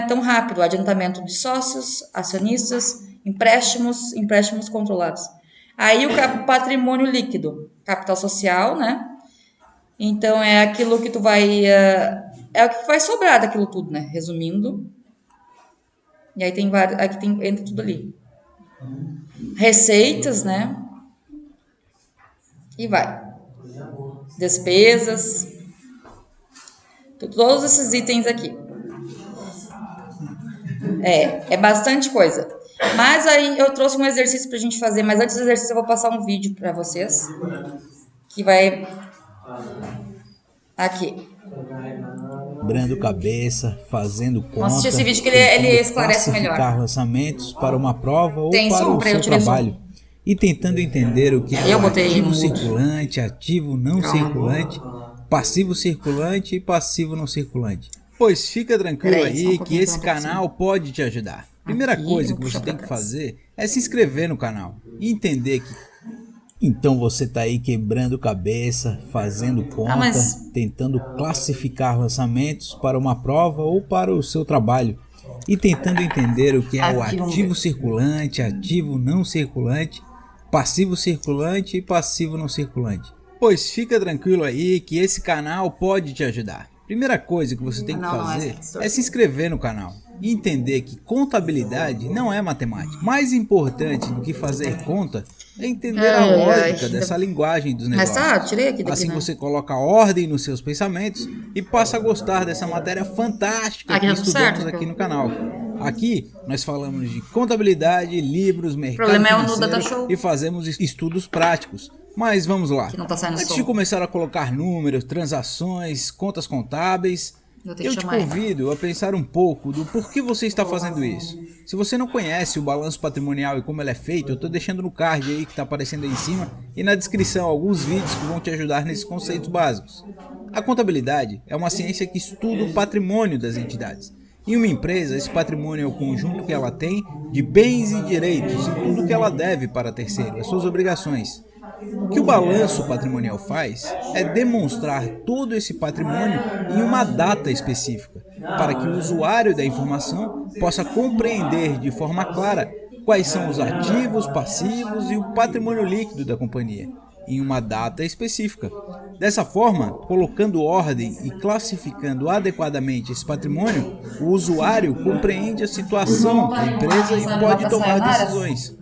tão rápido. Adiantamento de sócios, acionistas, empréstimos controlados. Aí o patrimônio líquido, capital social, né? Então é aquilo que tu vai... é o que vai sobrar daquilo tudo, né? Resumindo. E aí tem vários... Aqui entra tudo ali. Receitas, né? E vai. Despesas. Todos esses itens aqui. É bastante coisa. Mas aí eu trouxe um exercício pra gente fazer. Mas antes do exercício eu vou passar um vídeo pra vocês. Que vai... Aqui. Quebrando cabeça, fazendo conta. Vamos assistir esse vídeo que ele esclarece melhor. Classificar lançamentos para uma prova ou Tem para som o pra seu eu tirar trabalho. som. E tentando entender o que é Eu botei ativo no mudo. circulante, ativo não circulante, passivo circulante e passivo não circulante. Pois fica tranquilo Peraí, só um aí que pouquinho esse pra você. canal pode te ajudar. Primeira Aqui, coisa eu que vou você puxar tem pra que trás. fazer é se inscrever no canal e entender que... Então você tá aí quebrando cabeça, fazendo conta, mas- tentando classificar lançamentos para uma prova ou para o seu trabalho e tentando entender o que é o Aqui, vamos ativo ver. circulante, ativo não circulante, passivo circulante e passivo não circulante. Pois fica tranquilo aí que esse canal pode te ajudar. Primeira coisa que você tem que Não, não é fazer essa. é se inscrever no canal e entender que contabilidade não é matemática. Mais importante do que fazer conta é entender a lógica dessa linguagem dos Mas negócios. tá, tirei aqui daqui, Assim né? você coloca ordem nos seus pensamentos e passa a gostar dessa matéria fantástica Aqui que tá tudo estudamos certo, aqui então. no canal. Aqui nós falamos de contabilidade, livros, mercado problema é o no financeiro Data Show. e fazemos estudos práticos. Mas vamos lá. Que não tá saindo Antes som. de começar a colocar números, transações, contas contábeis, Vou ter que eu te chamar ele. convido a pensar um pouco do porquê você está fazendo isso. Se você não conhece o balanço patrimonial e como ele é feito, eu estou deixando no card aí que está aparecendo aí em cima e na descrição alguns vídeos que vão te ajudar nesses conceitos básicos. A contabilidade é uma ciência que estuda o patrimônio das entidades. Em uma empresa, esse patrimônio é o conjunto que ela tem de bens e direitos e tudo que ela deve para terceiro, as suas obrigações. O que o balanço patrimonial faz é demonstrar todo esse patrimônio em uma data específica, para que o usuário da informação possa compreender de forma clara quais são os ativos, passivos e o patrimônio líquido da companhia, em uma data específica. Dessa forma, colocando ordem e classificando adequadamente esse patrimônio, o usuário compreende a situação da empresa e pode tomar decisões.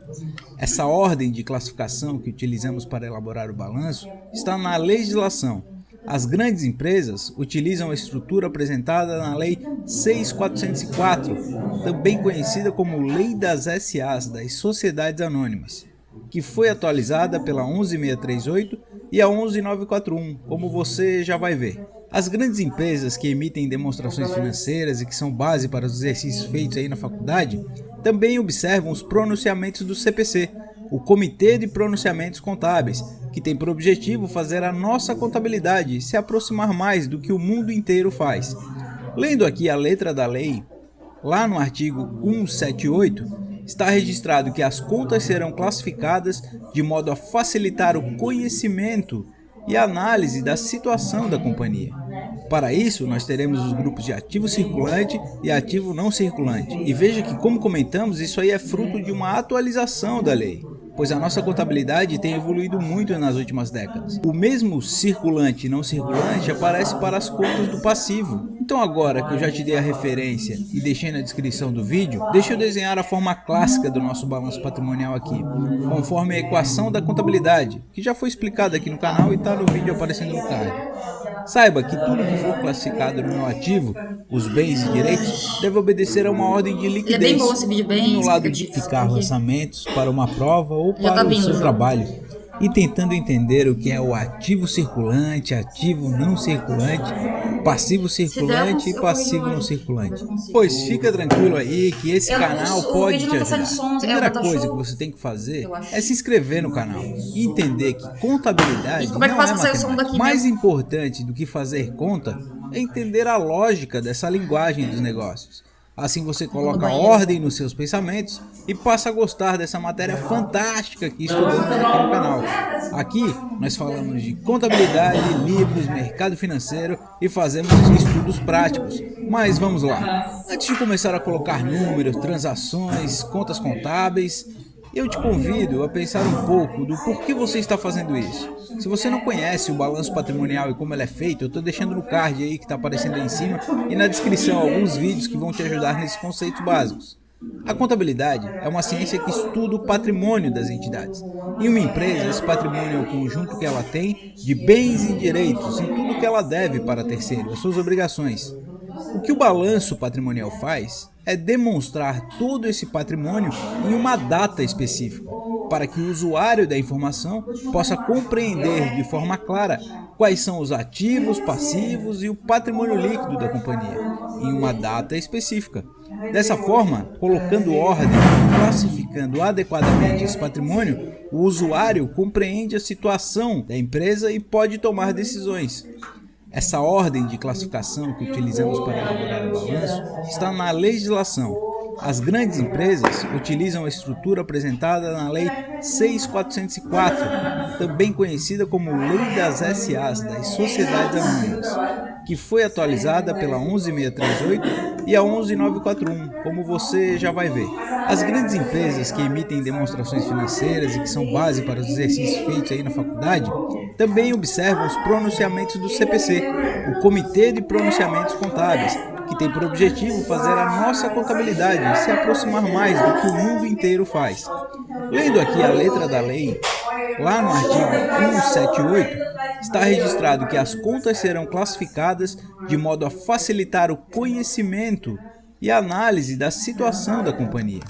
Essa ordem de classificação que utilizamos para elaborar o balanço está na legislação. As grandes empresas utilizam a estrutura apresentada na Lei 6.404, também conhecida como Lei das SAs, das Sociedades Anônimas, que foi atualizada pela 11.638 e a 11.941, como você já vai ver. As grandes empresas que emitem demonstrações financeiras e que são base para os exercícios feitos aí na faculdade, também observam os pronunciamentos do CPC, o Comitê de Pronunciamentos Contábeis, que tem por objetivo fazer a nossa contabilidade se aproximar mais do que o mundo inteiro faz. Lendo aqui a letra da lei, lá no artigo 178, está registrado que as contas serão classificadas de modo a facilitar o conhecimento e a análise da situação da companhia. Para isso, nós teremos os grupos de ativo circulante e ativo não circulante. E veja que, como comentamos, isso aí é fruto de uma atualização da lei, pois a nossa contabilidade tem evoluído muito nas últimas décadas. O mesmo circulante e não circulante aparece para as contas do passivo. Então agora que eu já te dei a referência e deixei na descrição do vídeo, deixa eu desenhar a forma clássica do nosso balanço patrimonial aqui, conforme a equação da contabilidade, que já foi explicada aqui no canal e está no vídeo aparecendo no card. Saiba que tudo que for classificado no meu ativo, os bens e direitos, deve obedecer a uma ordem de liquidez. Ele é bem bom esse vídeo, bem E no lado de explicativo. classificar lançamentos para uma prova ou Já tá para o vindo, seu já. trabalho. e tentando entender o que é o ativo circulante, ativo não circulante, passivo circulante e passivo não circulante. Pois fica tranquilo aí que esse canal pode te ajudar. A primeira coisa que você tem que fazer é se inscrever no canal e entender que contabilidade não é matemática. Mais importante do que fazer conta é entender a lógica dessa linguagem dos negócios. Assim você coloca ordem nos seus pensamentos e passa a gostar dessa matéria fantástica que estudamos aqui no canal. Aqui nós falamos de contabilidade, livros, mercado financeiro e fazemos estudos práticos. Mas vamos lá. Antes de começar a colocar números, transações, contas contábeis, eu te convido a pensar um pouco do porquê você está fazendo isso. Se você não conhece o balanço patrimonial e como ele é feito, eu estou deixando no card aí que está aparecendo aí em cima e na descrição alguns vídeos que vão te ajudar nesses conceitos básicos. A contabilidade é uma ciência que estuda o patrimônio das entidades. Em uma empresa, esse patrimônio é o conjunto que ela tem de bens e direitos e tudo que ela deve para terceiros, as suas obrigações. O que o balanço patrimonial faz é demonstrar todo esse patrimônio em uma data específica, para que o usuário da informação possa compreender de forma clara quais são os ativos, passivos e o patrimônio líquido da companhia, em uma data específica. Dessa forma, colocando ordem e classificando adequadamente esse patrimônio, o usuário compreende a situação da empresa e pode tomar decisões. Essa ordem de classificação que utilizamos para elaborar o balanço está na legislação. As grandes empresas utilizam a estrutura apresentada na Lei 6.404, também conhecida como Lei das SAs, das Sociedades Anônimas, que foi atualizada pela 11.638 e a 11.941, como você já vai ver. As grandes empresas que emitem demonstrações financeiras e que são base para os exercícios feitos aí na faculdade, também observam os pronunciamentos do CPC, o Comitê de Pronunciamentos Contábeis, que tem por objetivo fazer a nossa contabilidade se aproximar mais do que o mundo inteiro faz. Lendo aqui a letra da lei, lá no artigo 178, está registrado que as contas serão classificadas de modo a facilitar o conhecimento e análise da situação da companhia.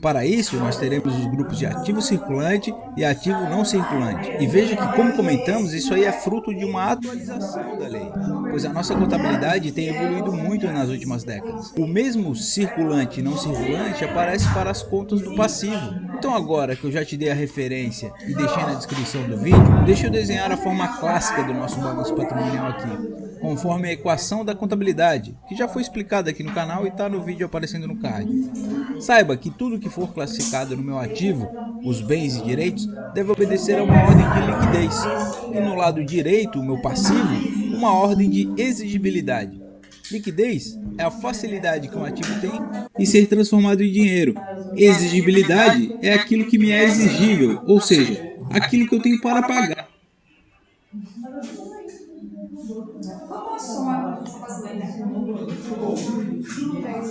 Para isso, nós teremos os grupos de ativo circulante e ativo não circulante. E veja que, como comentamos, isso aí é fruto de uma atualização da lei, pois a nossa contabilidade tem evoluído muito nas últimas décadas. O mesmo circulante e não circulante aparece para as contas do passivo. Então agora que eu já te dei a referência e deixei na descrição do vídeo, deixa eu desenhar a forma clássica do nosso balanço patrimonial aqui, conforme a equação da contabilidade, que já foi explicada aqui no canal e está no vídeo aparecendo no card. Saiba que tudo que for classificado no meu ativo, os bens e direitos, deve obedecer a uma ordem de liquidez, e no lado direito, o meu passivo, uma ordem de exigibilidade. Liquidez é a facilidade que um ativo tem em ser transformado em dinheiro. Exigibilidade é aquilo que me é exigível, ou seja, aquilo que eu tenho para pagar.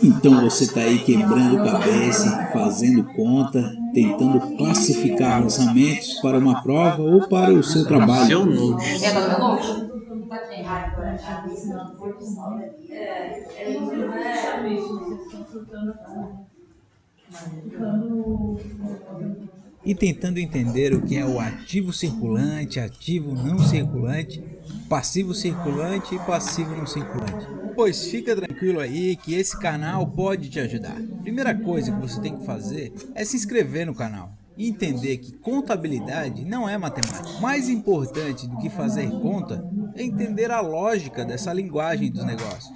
Então você está aí quebrando cabeça, fazendo conta, tentando classificar lançamentos para uma prova ou para o seu trabalho. É, tá no meu note? E tentando entender o que é o ativo circulante, ativo não circulante, passivo circulante e passivo não circulante. Pois fica tranquilo aí que esse canal pode te ajudar. Primeira coisa que você tem que fazer é se inscrever no canal e entender que contabilidade não é matemática. Mais importante do que fazer conta é entender a lógica dessa linguagem dos negócios.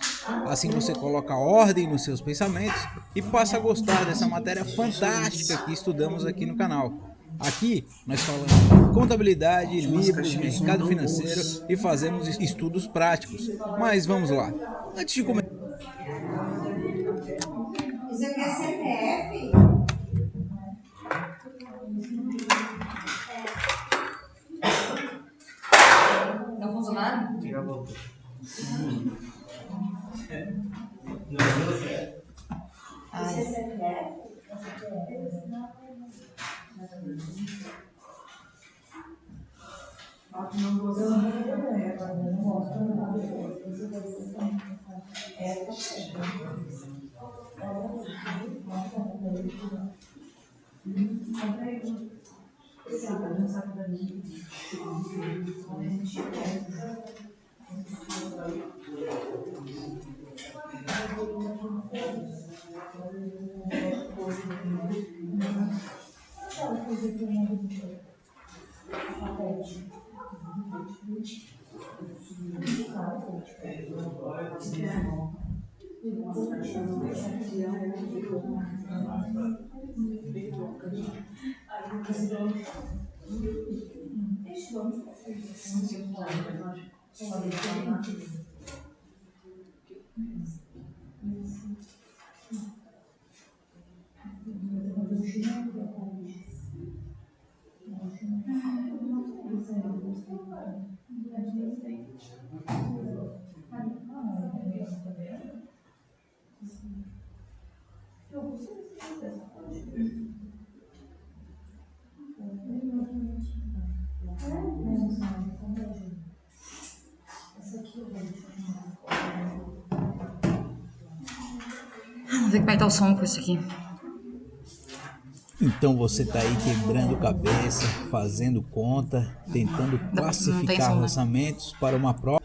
Assim você coloca ordem nos seus pensamentos e passa a gostar dessa matéria fantástica que estudamos aqui no canal. Aqui nós falamos de contabilidade, livros, mercado financeiro e fazemos estudos práticos. Mas vamos lá. Antes de começar... Isso aqui é CPF? É um funcionário? Isso é CPF? Vamos ver como é que tá o som com isso aqui. Então você tá aí quebrando cabeça, fazendo conta, tentando Não tem classificar som, né? orçamentos para uma prova.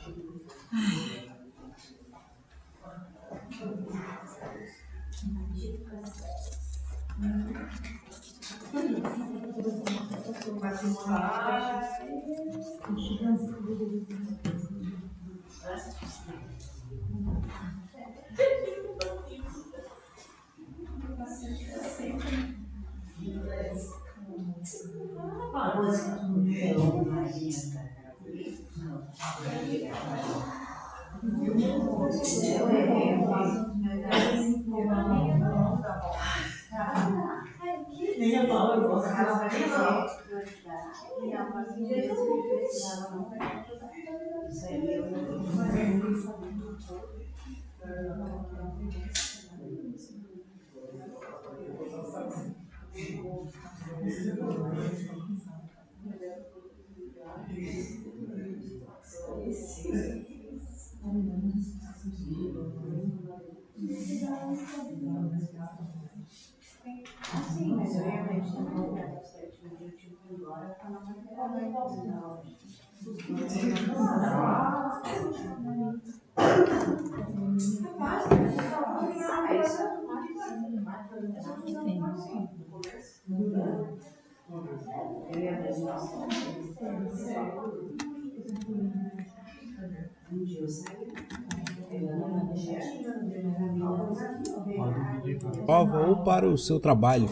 Prova ou para o seu trabalho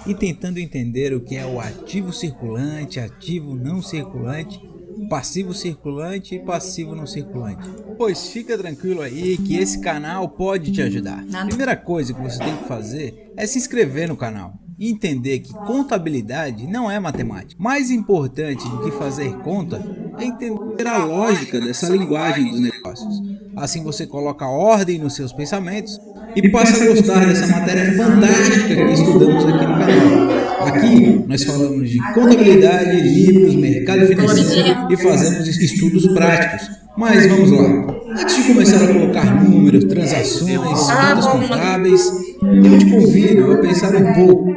e tentando entender o que é o ativo circulante, ativo não circulante, passivo circulante e passivo não circulante. Pois fica tranquilo aí que esse canal pode te ajudar. A primeira coisa que você tem que fazer é se inscrever no canal e entender que contabilidade não é matemática. Mais importante do que fazer conta é entender a lógica dessa linguagem dos negócios. Assim você coloca ordem nos seus pensamentos e passa a gostar dessa matéria fantástica que estudamos aqui no canal. Aqui nós falamos de contabilidade, livros, mercado financeiro e fazemos estudos práticos. Mas vamos lá. Antes de começar a colocar números, transações, contas contábeis, eu te convido a pensar um pouco.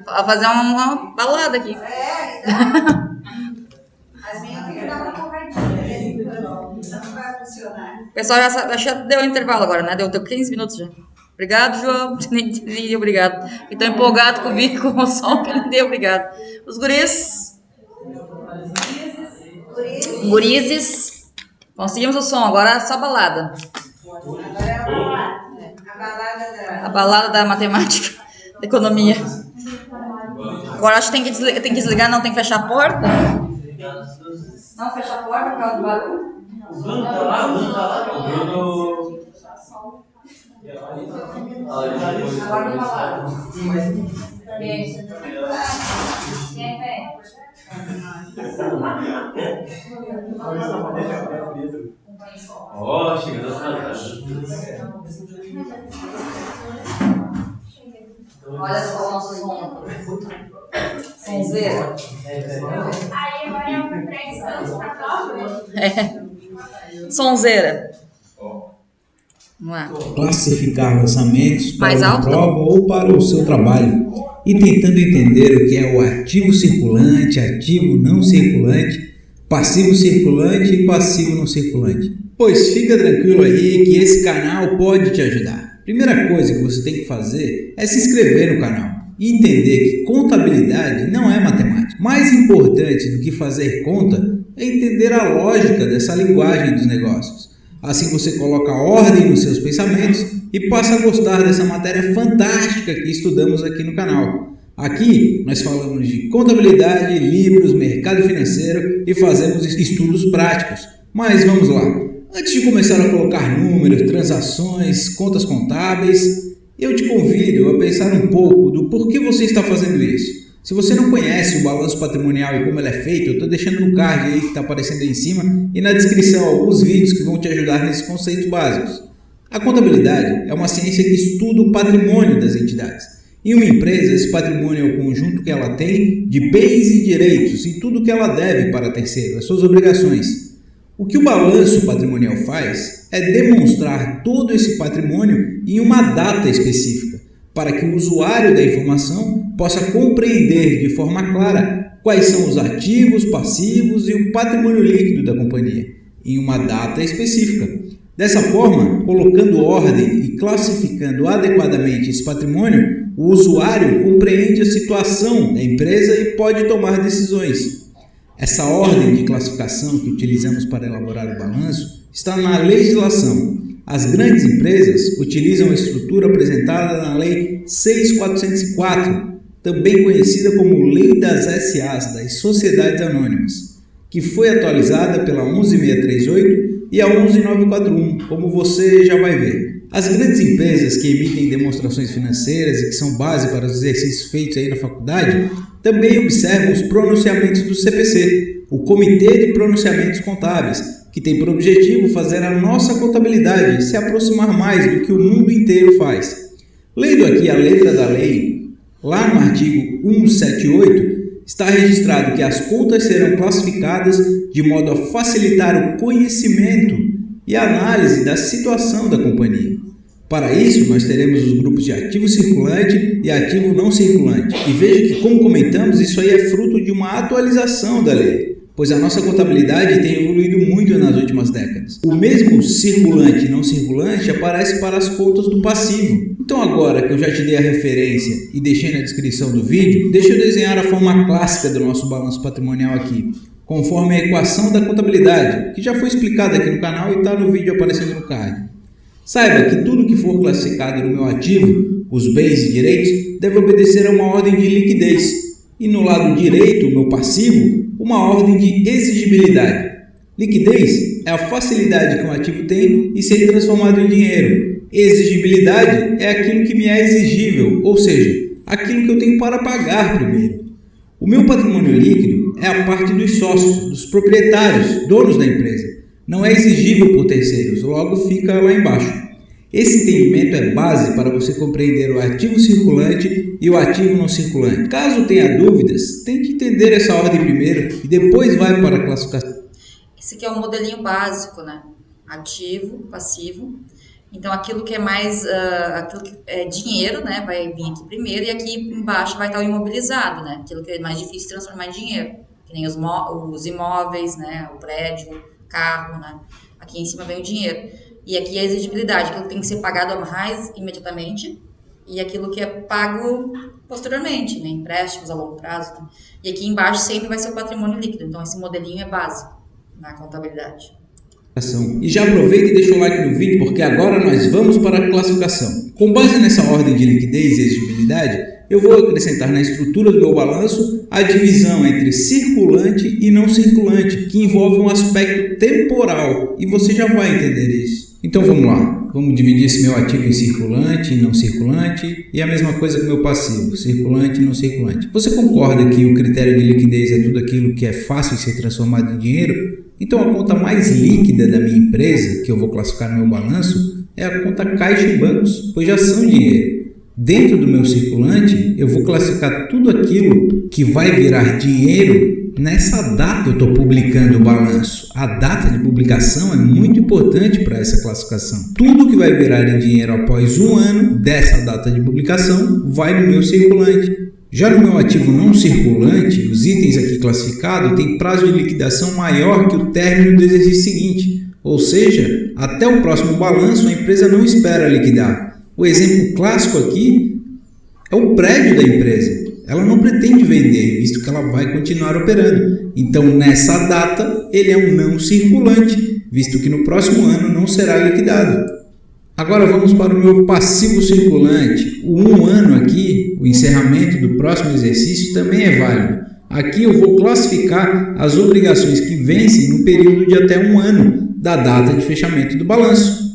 A fazer uma balada aqui. As minhas tem que dar uma corradinha, não vai funcionar. O pessoal já deu intervalo agora, né? Deu 15 minutos já. Obrigado, João. Nem deu obrigado. Então empolgado comigo com o som que ele deu obrigado. Os guris. Gurizes. Conseguimos o som, agora é só balada. Agora é a balada. A balada da matemática, da economia. Agora acho que tem que desligar, não tem que fechar a porta. Não, fechar a porta por causa do barulho. O Bruno tá lá, o Bruno. Agora vamos falar. Ó, chegando atrasado. Olha só o nosso som. Sonzeira. Aí agora eu me prego pra prova. Sonzeira. não é? Classificar lançamentos para Mais uma alto? prova ou para o seu trabalho e tentando entender o que é o ativo circulante, ativo não circulante, passivo circulante e passivo não circulante. Pois fica tranquilo aí que esse canal pode te ajudar. Primeira coisa que você tem que fazer é se inscrever no canal e entender que contabilidade não é matemática. Mais importante do que fazer conta é entender a lógica dessa linguagem dos negócios. Assim você coloca ordem nos seus pensamentos e passa a gostar dessa matéria fantástica que estudamos aqui no canal. Aqui nós falamos de contabilidade, livros, mercado financeiro e fazemos estudos práticos. Mas vamos lá. Antes de começar a colocar números, transações, contas contábeis, eu te convido a pensar um pouco do porquê você está fazendo isso. Se você não conhece o balanço patrimonial e como ele é feito, eu estou deixando no card aí que está aparecendo aí em cima e na descrição alguns vídeos que vão te ajudar nesses conceitos básicos. A contabilidade é uma ciência que estuda o patrimônio das entidades. Em uma empresa, esse patrimônio é o conjunto que ela tem de bens e direitos e tudo que ela deve para terceiro, as suas obrigações. O que o balanço patrimonial faz é demonstrar todo esse patrimônio em uma data específica, para que o usuário da informação possa compreender de forma clara quais são os ativos, passivos e o patrimônio líquido da companhia, em uma data específica. Dessa forma, colocando ordem e classificando adequadamente esse patrimônio, o usuário compreende a situação da empresa e pode tomar decisões. Essa ordem de classificação que utilizamos para elaborar o balanço está na legislação. As grandes empresas utilizam a estrutura apresentada na Lei 6.404, também conhecida como Lei das SAs, das Sociedades Anônimas, que foi atualizada pela 11.638 e a 11.941, como você já vai ver. As grandes empresas que emitem demonstrações financeiras e que são base para os exercícios feitos aí na faculdade, também observam os pronunciamentos do CPC, o Comitê de Pronunciamentos Contábeis, que tem por objetivo fazer a nossa contabilidade se aproximar mais do que o mundo inteiro faz. Lendo aqui a letra da lei, lá no artigo 178, está registrado que as contas serão classificadas de modo a facilitar o conhecimento e a análise da situação da companhia. Para isso, nós teremos os grupos de ativo circulante e ativo não circulante. E veja que, como comentamos, isso aí é fruto de uma atualização da lei, pois a nossa contabilidade tem evoluído muito nas últimas décadas. O mesmo circulante e não circulante aparece para as contas do passivo. Então agora que eu já te dei a referência e deixei na descrição do vídeo, deixa eu desenhar a forma clássica do nosso balanço patrimonial aqui, conforme a equação da contabilidade, que já foi explicada aqui no canal e está no vídeo aparecendo no card. Saiba que tudo que for classificado no meu ativo, os bens e direitos, deve obedecer a uma ordem de liquidez. E no lado direito, o meu passivo, uma ordem de exigibilidade. Liquidez é a facilidade que um ativo tem em ser transformado em dinheiro. Exigibilidade é aquilo que me é exigível, ou seja, aquilo que eu tenho para pagar primeiro. O meu patrimônio líquido é a parte dos sócios, dos proprietários, donos da empresa. Não é exigível por terceiros, logo fica lá embaixo. Esse entendimento é base para você compreender o ativo circulante e o ativo não circulante. Caso tenha dúvidas, tente entender essa ordem primeiro e depois vai para a classificação. Esse aqui é o modelinho básico, né? Ativo, passivo. Então, aquilo que é mais, aquilo que é dinheiro, né? Vai vir aqui primeiro e aqui embaixo vai estar o imobilizado, né? Aquilo que é mais difícil de transformar em dinheiro. Que nem os imóveis, né? O prédio, carro, né? Aqui em cima vem o dinheiro. E aqui é a exigibilidade, aquilo que tem que ser pagado a mais imediatamente e aquilo que é pago posteriormente, né? Empréstimos a longo prazo. Né? E aqui embaixo sempre vai ser o patrimônio líquido. Então, esse modelinho é básico na contabilidade. E já aproveita e deixa o like no vídeo, porque agora nós vamos para a classificação. Com base nessa ordem de liquidez e exigibilidade, eu vou acrescentar na estrutura do meu balanço a divisão entre circulante e não circulante, que envolve um aspecto temporal, e você já vai entender isso. Então vamos lá, vamos dividir esse meu ativo em circulante e não circulante, e a mesma coisa com o meu passivo, circulante e não circulante. Você concorda que o critério de liquidez é tudo aquilo que é fácil de ser transformado em dinheiro? Então a conta mais líquida da minha empresa, que eu vou classificar no meu balanço, é a conta caixa e bancos, pois já são dinheiro. Dentro do meu circulante, eu vou classificar tudo aquilo que vai virar dinheiro nessa data eu estou publicando o balanço. A data de publicação é muito importante para essa classificação. Tudo que vai virar em dinheiro após um ano dessa data de publicação vai no meu circulante. Já no meu ativo não circulante, os itens aqui classificados têm prazo de liquidação maior que o término do exercício seguinte. Ou seja, até o próximo balanço a empresa não espera liquidar. O exemplo clássico aqui é o prédio da empresa. Ela não pretende vender, visto que ela vai continuar operando. Então, nessa data, ele é um não circulante, visto que no próximo ano não será liquidado. Agora vamos para o meu passivo circulante. O 1 ano aqui, o encerramento do próximo exercício, também é válido. Aqui eu vou classificar as obrigações que vencem no período de até 1 ano da data de fechamento do balanço.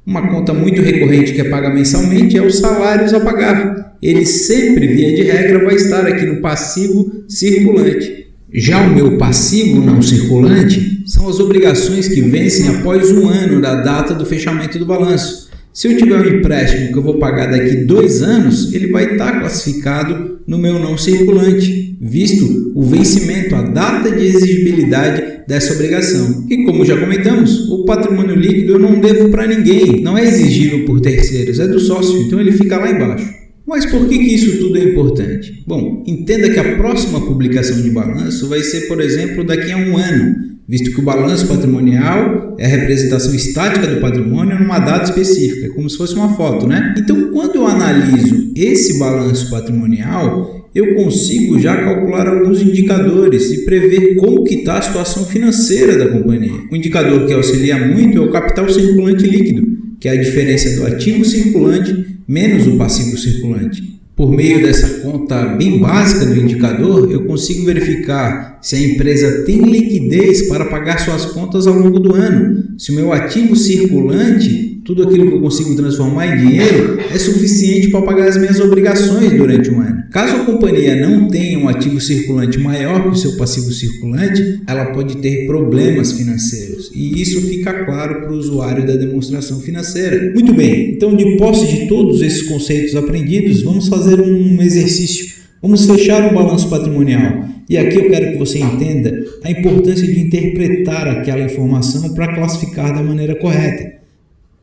Uma conta muito recorrente que é paga mensalmente é os salários a pagar. Ele sempre, via de regra, vai estar aqui no passivo circulante. Já o meu passivo não circulante são as obrigações que vencem após 1 ano da data do fechamento do balanço. Se eu tiver um empréstimo que eu vou pagar daqui 2 anos, ele vai estar classificado no meu não circulante, visto o vencimento, a data de exigibilidade dessa obrigação. E como já comentamos, o patrimônio líquido eu não devo para ninguém, não é exigível por terceiros, é do sócio, então ele fica lá embaixo. Mas por que isso tudo é importante? Bom, entenda que a próxima publicação de balanço vai ser, por exemplo, daqui a 1 ano, visto que o balanço patrimonial é a representação estática do patrimônio numa data específica, como se fosse uma foto, né? Então, quando eu analiso esse balanço patrimonial, eu consigo já calcular alguns indicadores e prever como que está a situação financeira da companhia. Um indicador que auxilia muito é o capital circulante líquido, que é a diferença do ativo circulante menos o passivo circulante. Por meio dessa conta bem básica do indicador, eu consigo verificar se a empresa tem liquidez para pagar suas contas ao longo do ano. Se o meu ativo circulante, tudo aquilo que eu consigo transformar em dinheiro, é suficiente para pagar as minhas obrigações durante um ano. Caso a companhia não tenha um ativo circulante maior que o seu passivo circulante, ela pode ter problemas financeiros. E isso fica claro para o usuário da demonstração financeira. Muito bem, então de posse de todos esses conceitos aprendidos, vamos fazer um exercício. Vamos fechar o balanço patrimonial. E aqui eu quero que você entenda a importância de interpretar aquela informação para classificar da maneira correta.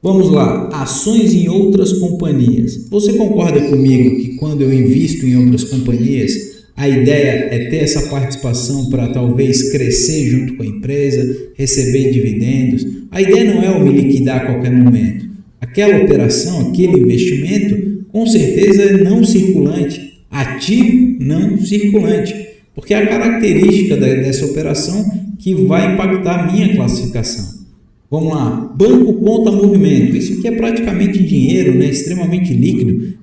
Vamos lá, ações em outras companhias. Você concorda comigo que quando eu invisto em outras companhias, a ideia é ter essa participação para talvez crescer junto com a empresa, receber dividendos? A ideia não é eu me liquidar a qualquer momento. Aquela operação, aquele investimento, com certeza é não circulante, ativo não circulante, porque é a característica dessa operação que vai impactar a minha classificação. Vamos lá, banco conta movimento. Isso aqui é praticamente dinheiro, né? Extremamente líquido.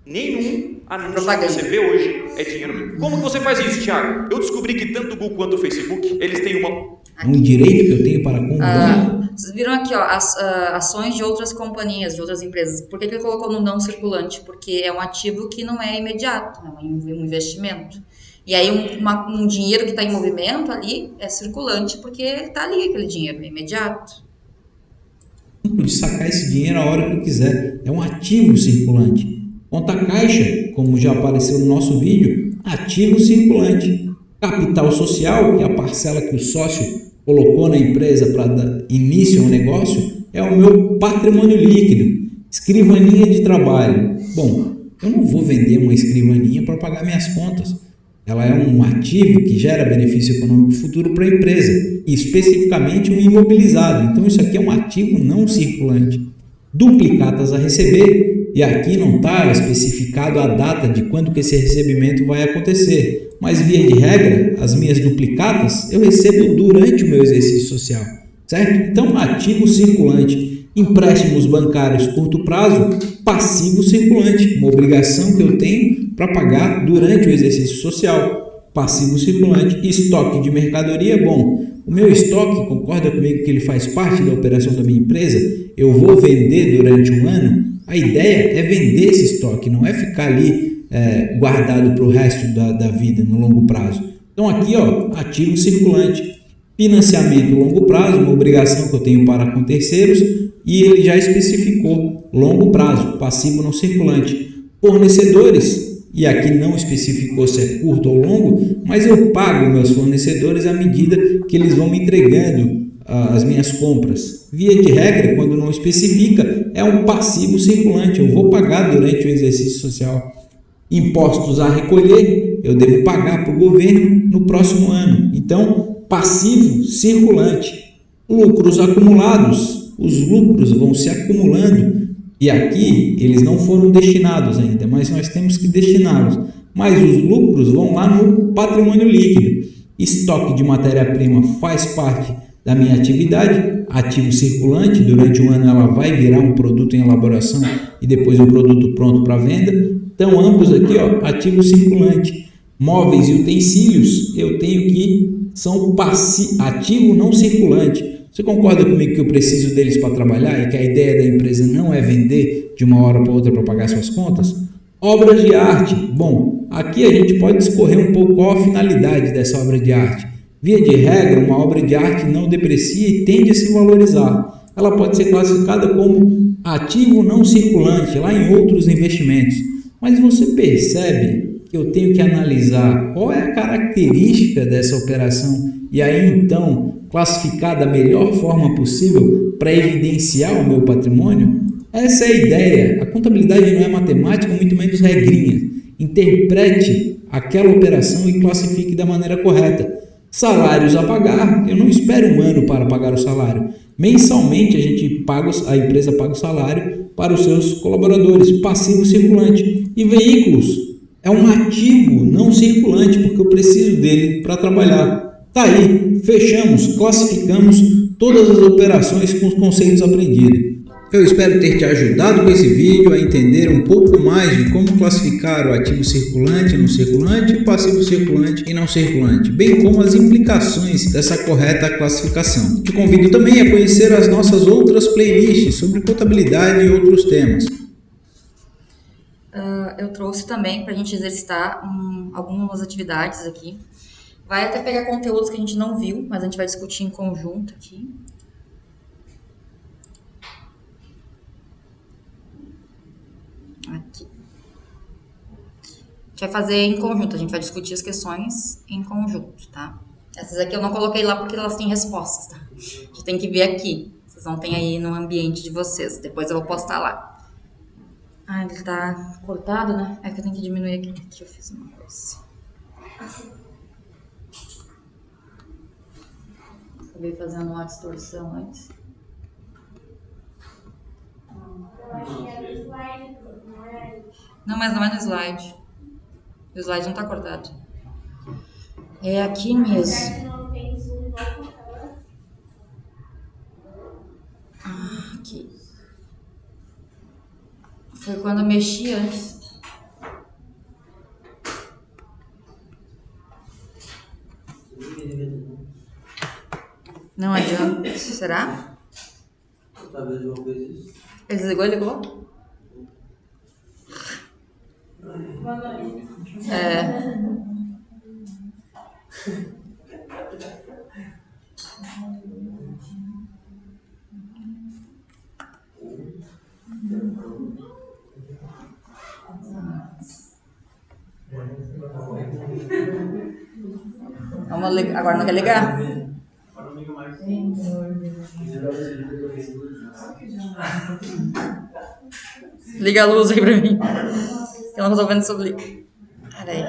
Nenhum anúncio que você vê hoje é dinheiro. Como que você faz isso, Thiago? Eu descobri que tanto o Google quanto o Facebook, eles têm É um direito que eu tenho para com o banco. Vocês viram aqui, ó, ações de outras companhias, de outras empresas. Por que ele colocou no não circulante? Porque é um ativo que não é imediato, é um investimento. E aí um dinheiro que está em movimento ali é circulante porque está ali aquele dinheiro, é imediato. De sacar esse dinheiro a hora que eu quiser. É um ativo circulante. Conta caixa, como já apareceu no nosso vídeo, ativo circulante. Capital social, que é a parcela que o sócio colocou na empresa para dar início ao negócio, é o meu patrimônio líquido. Escrivaninha de trabalho. Bom, eu não vou vender uma escrivaninha para pagar minhas contas. Ela é um ativo que gera benefício econômico futuro para a empresa, e especificamente um imobilizado. Então isso aqui é um ativo não circulante. Duplicatas a receber, e aqui não está especificado a data de quando que esse recebimento vai acontecer, mas via de regra, as minhas duplicatas eu recebo durante o meu exercício social, certo? Então ativo circulante. Empréstimos bancários curto prazo, passivo circulante, uma obrigação que eu tenho para pagar durante o exercício social, passivo circulante. Estoque de mercadoria, bom, o meu estoque, concorda comigo que ele faz parte da operação da minha empresa? Eu vou vender durante um ano? A ideia é vender esse estoque, não é ficar ali guardado para o resto da vida, no longo prazo. Então aqui, ó, ativo circulante. Financiamento longo prazo, uma obrigação que eu tenho para com terceiros, e ele já especificou longo prazo, passivo não circulante. Fornecedores, e aqui não especificou se é curto ou longo, mas eu pago meus fornecedores à medida que eles vão me entregando as minhas compras. Via de regra, quando não especifica, é um passivo circulante, eu vou pagar durante o exercício social. Impostos a recolher, eu devo pagar para o governo no próximo ano. Então, passivo circulante. Lucros acumulados, os lucros vão se acumulando e aqui eles não foram destinados ainda, mas nós temos que destiná-los. Mas os lucros vão lá no patrimônio líquido. Estoque de matéria-prima faz parte da minha atividade, ativo circulante, durante um ano ela vai virar um produto em elaboração e depois um produto pronto para venda. Então ambos aqui, ó, ativo circulante. Móveis e utensílios, eu tenho que são ativo não circulante. Você concorda comigo que eu preciso deles para trabalhar e que a ideia da empresa não é vender de uma hora para outra para pagar suas contas? Obras de arte. Bom, aqui a gente pode discorrer um pouco qual a finalidade dessa obra de arte. Via de regra, uma obra de arte não deprecia e tende a se valorizar. Ela pode ser classificada como ativo não circulante, lá em outros investimentos. Mas você percebe que eu tenho que analisar qual é a característica dessa operação e aí então classificar da melhor forma possível para evidenciar o meu patrimônio? Essa é a ideia. A contabilidade não é matemática, muito menos regrinha. Interprete aquela operação e classifique da maneira correta. Salários a pagar, eu não espero um ano para pagar o salário. Mensalmente a empresa paga o salário para os seus colaboradores, passivo circulante. E veículos é um ativo não circulante, porque eu preciso dele para trabalhar. Tá aí, fechamos, classificamos todas as operações com os conceitos aprendidos. Eu espero ter te ajudado com esse vídeo a entender um pouco mais de como classificar o ativo circulante, não circulante, o passivo circulante e não circulante, bem como as implicações dessa correta classificação. Te convido também a conhecer as nossas outras playlists sobre contabilidade e outros temas. Eu trouxe também para a gente exercitar algumas atividades aqui. Vai até pegar conteúdos que a gente não viu, mas a gente vai discutir em conjunto aqui. Aqui. A gente vai fazer em conjunto, a gente vai discutir as questões em conjunto, tá? Essas aqui eu não coloquei lá porque elas têm respostas, tá? A gente tem que ver aqui. Vocês não têm aí no ambiente de vocês. Depois eu vou postar lá. Ah, ele tá cortado, né? É que eu tenho que diminuir aqui. Aqui eu fiz uma coisa. Acabei fazendo uma distorção antes. Não, mas não é no slide. O slide não tá cortado. É aqui mesmo. Aqui. Foi quando eu mexi antes. Não adianta. Será? Talvez eu fiz isso. Ele desligou, ligou? É. Vamos ligar. Agora não quer ligar? Liga a luz aí pra mim. Eu não tô vendo sobre. Peraí.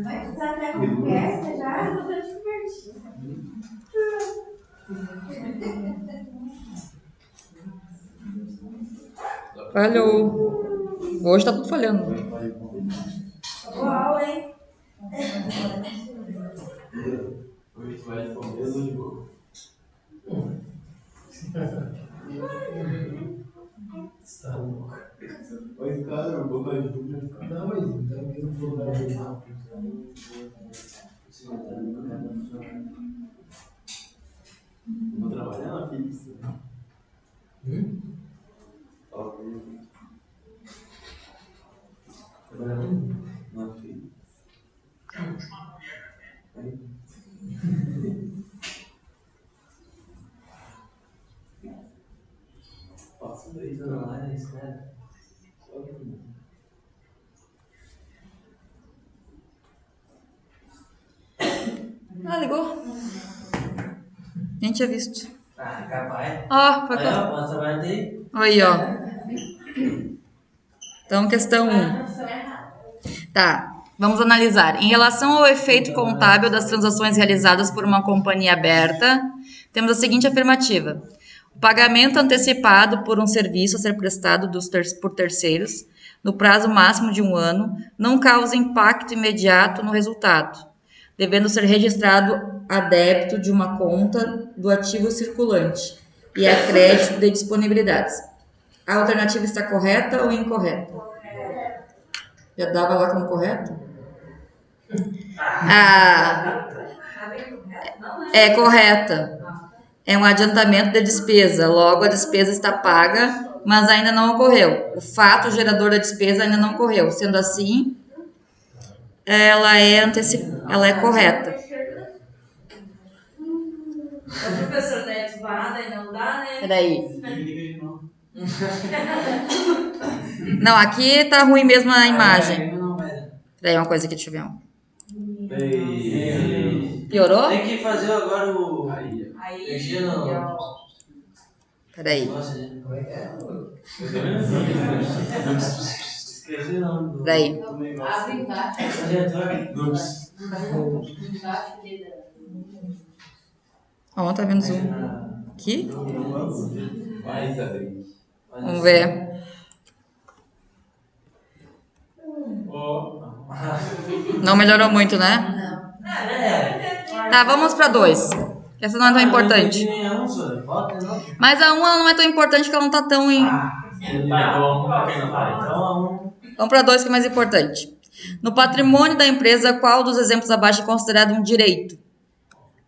Vai precisar até conversa já? Eu tô divertindo. Falhou. Hoje tá tudo falhando. Boa aula, hein? Hoje tu vai responder de boa. Você tá louco. Oi, cara, eu vou fazer tudo. Não, mas então eu vou dar vou trabalhar na fixa. Fala pra ele. Trabalhando na fixa. Passa 2 anos lá, né, cara? Ah, ligou? Nem tinha visto. Ah, capaz. Ó, foi Aí, ó, pode trabalhar daí. aí, ó. Então, questão 1. Tá, vamos analisar. Em relação ao efeito contábil das transações realizadas por uma companhia aberta, temos a seguinte afirmativa. O pagamento antecipado por um serviço a ser prestado por terceiros, no prazo máximo de 1 ano, não causa impacto imediato no resultado, devendo ser registrado a débito de uma conta do ativo circulante e a crédito de disponibilidades. A alternativa está correta ou incorreta? Já dava lá como correta? É correta. É um adiantamento da despesa. Logo, a despesa está paga, mas ainda não ocorreu. O fato gerador da despesa ainda não ocorreu. Sendo assim, ela é correta. O professor tá ativado e não dá, né? Peraí. Não, aqui tá ruim mesmo a imagem. Peraí, uma coisa aqui, deixa eu ver. Piorou? Tem que fazer agora o. Aí, Não. Peraí. Nossa, gente, como é que é? Esqueci o nome do. Peraí. Abre embaixo. Embaixo dele. Ó, tá vendo zoom? Aqui? Vai, Tadri. Vamos ver. Não melhorou muito, né? Tá, vamos pra 2. Essa não é tão importante. Mas a 1 ela não é tão importante porque ela não tá tão em... Vamos pra 2 que é mais importante. No patrimônio da empresa, qual dos exemplos abaixo é considerado um direito?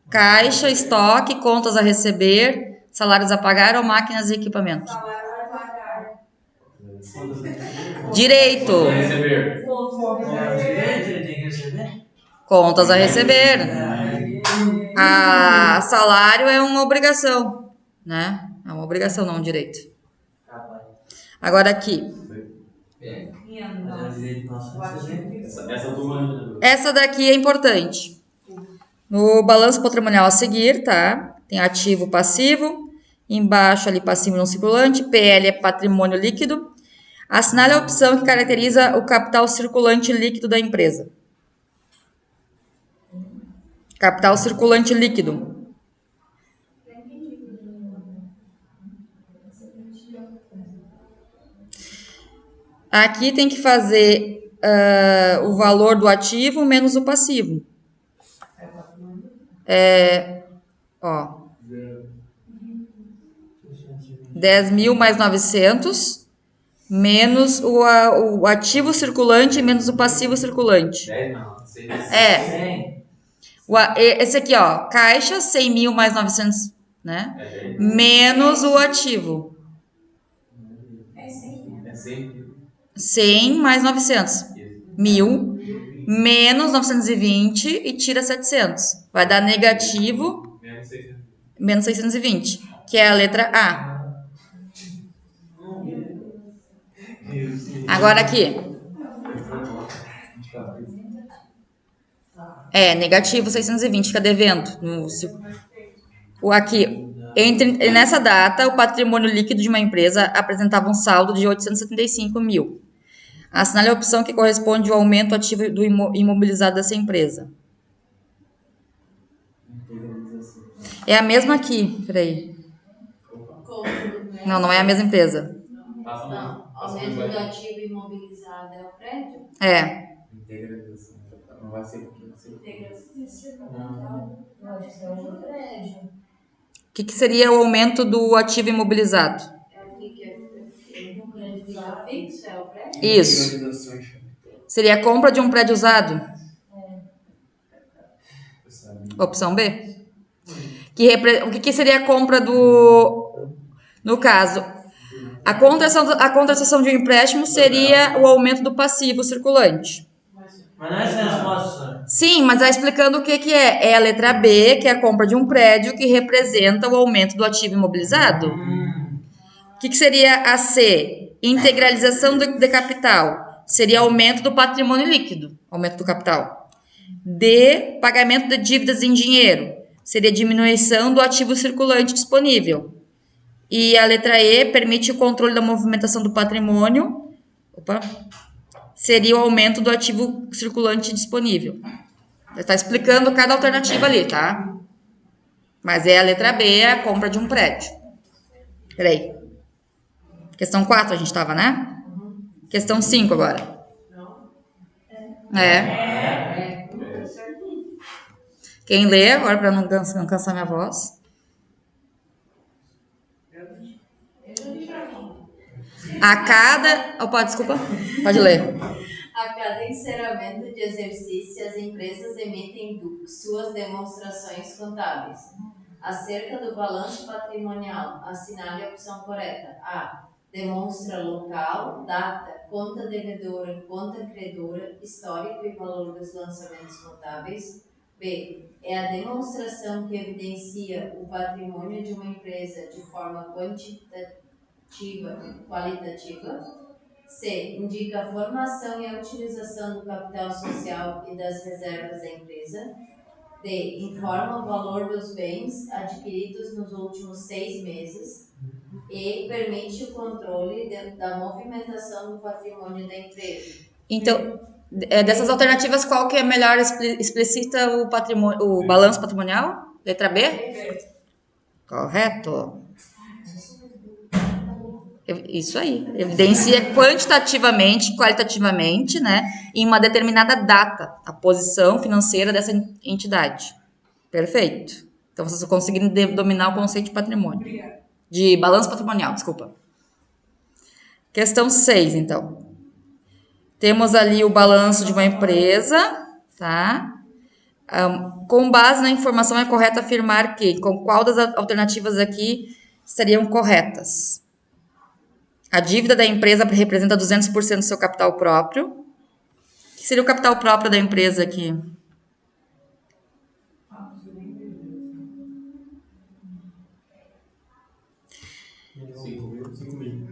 Caixa, estoque, contas a receber, salários a pagar ou máquinas e equipamentos? Direito. Contas a receber. A salário é uma obrigação, né? É uma obrigação, não um direito. Agora aqui. Essa daqui é importante. No balanço patrimonial a seguir, tá? Tem ativo, passivo. Embaixo ali passivo não circulante. PL é patrimônio líquido. Assinale a opção que caracteriza o capital circulante líquido da empresa. Capital circulante líquido. Aqui tem que fazer o valor do ativo menos o passivo. Ó. 10.000 mais 900 menos o ativo circulante menos o passivo circulante. 10 não, 6. Esse aqui, ó, caixa, 100.000 mais 900, né? Menos o ativo. É 100. 100 mais 900. 1.000 menos 920 e tira 700. Vai dar negativo menos 620, que é a letra A. Agora aqui. Negativo 620, fica devendo. Aqui, nessa data, o patrimônio líquido de uma empresa apresentava um saldo de 875 mil. Assinale a opção que corresponde ao aumento ativo do imobilizado dessa empresa. É a mesma aqui, peraí. Não é a mesma empresa. Não, aumento do ativo imobilizado é o prédio? É. Integralização. Não vai ser porque não sei. Pode ser um prédio. O que seria o aumento do ativo imobilizado? É o que é? Um prédio fixo é o prédio? Isso. Seria a compra de um prédio usado? Opção B. O que seria a compra do... No caso, a contratação de um empréstimo seria o aumento do passivo circulante. Mas não é essa a resposta. Sim, mas vai explicando o que é. É a letra B, que é a compra de um prédio, que representa o aumento do ativo imobilizado. O que seria a C? Integralização de capital seria aumento do patrimônio líquido, aumento do capital. D, pagamento de dívidas em dinheiro, seria diminuição do ativo circulante disponível. E a letra E, permite o controle da movimentação do patrimônio, seria o aumento do ativo circulante disponível. Está explicando cada alternativa ali, tá? Mas é a letra B, a compra de um prédio. Peraí. Questão 4 a gente estava, né? Questão 5 agora. Quem lê agora, para não cansar minha voz. A cada... Opa, desculpa. Pode ler. A cada encerramento de exercício, as empresas emitem suas demonstrações contábeis. Acerca do balanço patrimonial, assinale a opção correta. A. Demonstra local, data, conta devedora, conta credora, histórico e valor dos lançamentos contábeis. B. É a demonstração que evidencia o patrimônio de uma empresa de forma quantitativa e qualitativa. C. Indica a formação e a utilização do capital social e das reservas da empresa. D. Informa o valor dos bens adquiridos nos últimos 6 meses. E. Permite o controle da movimentação do patrimônio da empresa. Então, dessas alternativas, qual que é melhor? Explicita o patrimônio, o balanço patrimonial? Letra B? Correto. Isso aí. Evidencia quantitativamente, qualitativamente, né, em uma determinada data, a posição financeira dessa entidade. Perfeito. Então, vocês conseguiram dominar o conceito de patrimônio. Obrigada. De balanço patrimonial, desculpa. Questão 6, então. Temos ali o balanço de uma empresa, tá? Com base na informação, é correto afirmar que, com qual das alternativas aqui estariam corretas? A dívida da empresa representa 200% do seu capital próprio. O que seria o capital próprio da empresa aqui?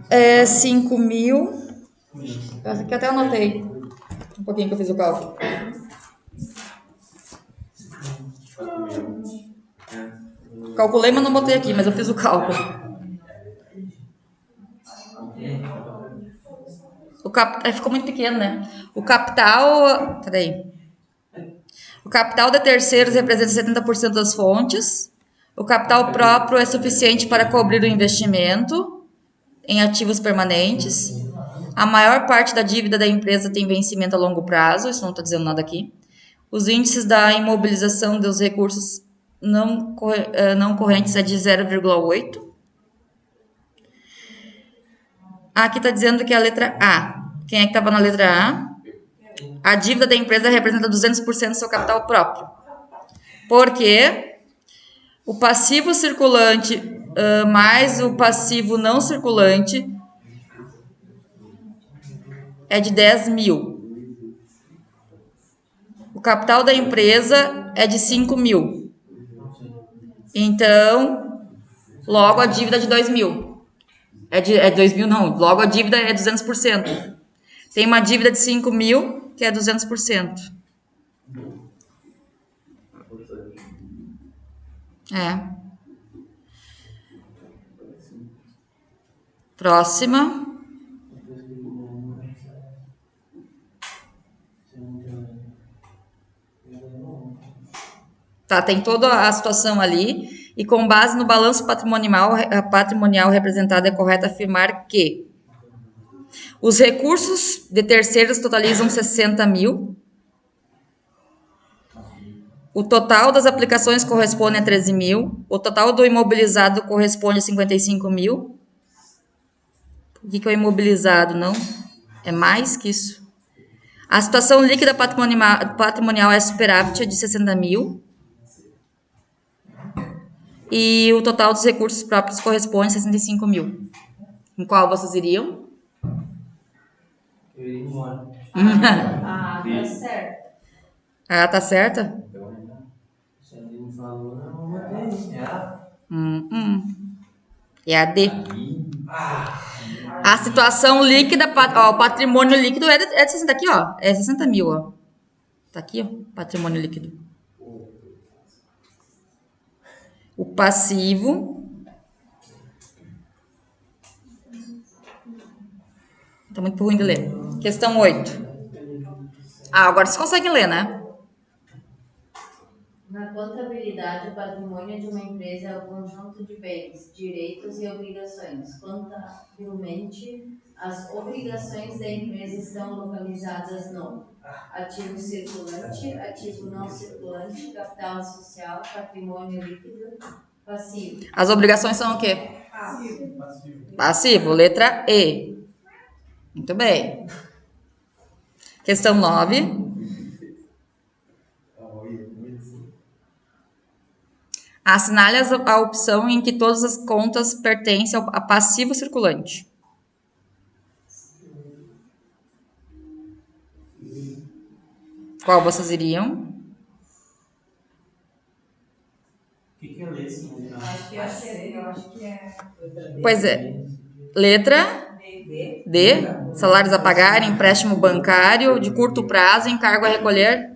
É 5 mil. Aqui até anotei. Um pouquinho que eu fiz o cálculo. Calculei, mas não botei aqui, mas eu fiz o cálculo. Ficou muito pequeno, né? O capital... Peraí. O capital de terceiros representa 70% das fontes. O capital próprio é suficiente para cobrir o investimento em ativos permanentes. A maior parte da dívida da empresa tem vencimento a longo prazo. Isso não está dizendo nada aqui. Os índices da imobilização dos recursos não correntes é de 0,8. Aqui está dizendo que é a letra A. Quem é que estava na letra A? A dívida da empresa representa 200% do seu capital próprio. Por quê? O passivo circulante mais o passivo não circulante é de 10 mil. O capital da empresa é de 5 mil. Então, logo a dívida é de 2 mil. É 2 mil não, logo a dívida é 200%. Tem uma dívida de 5 mil, que é 200%. Próxima. Tá, tem toda a situação ali. E com base no balanço patrimonial representado, é correto afirmar que os recursos de terceiros totalizam 60 mil. O total das aplicações corresponde a 13 mil. O total do imobilizado corresponde a 55 mil. O que é o imobilizado? Não, é mais que isso. A situação líquida patrimonial é superávit de 60 mil. E o total dos recursos próprios corresponde a 65 mil. Em qual vocês iriam? Eu iria embora. Ah, tá certo. Ah, tá certa? Se ele me falou, não vou ter. É a... É a D. A situação líquida, ó, o patrimônio líquido é de 60 aqui, ó. É 60 mil, ó. Tá aqui, ó, patrimônio líquido. O passivo. Tá muito ruim de ler. Questão 8. Ah, agora vocês conseguem ler, né? Na contabilidade, o patrimônio de uma empresa é o conjunto de bens, direitos e obrigações. Contabilmente, as obrigações da empresa estão localizadas no ativo circulante, ativo não circulante, capital social, patrimônio líquido, passivo. As obrigações são o quê? Passivo. Passivo, letra E. Muito bem. Questão 9. Assinale a opção em que todas as contas pertencem a passivo circulante. Qual vocês iriam? O que é ler esse mundo? Acho que é C, eu acho que é. Pois é. Letra D. Salários a pagar, empréstimo bancário de curto prazo, encargo a recolher.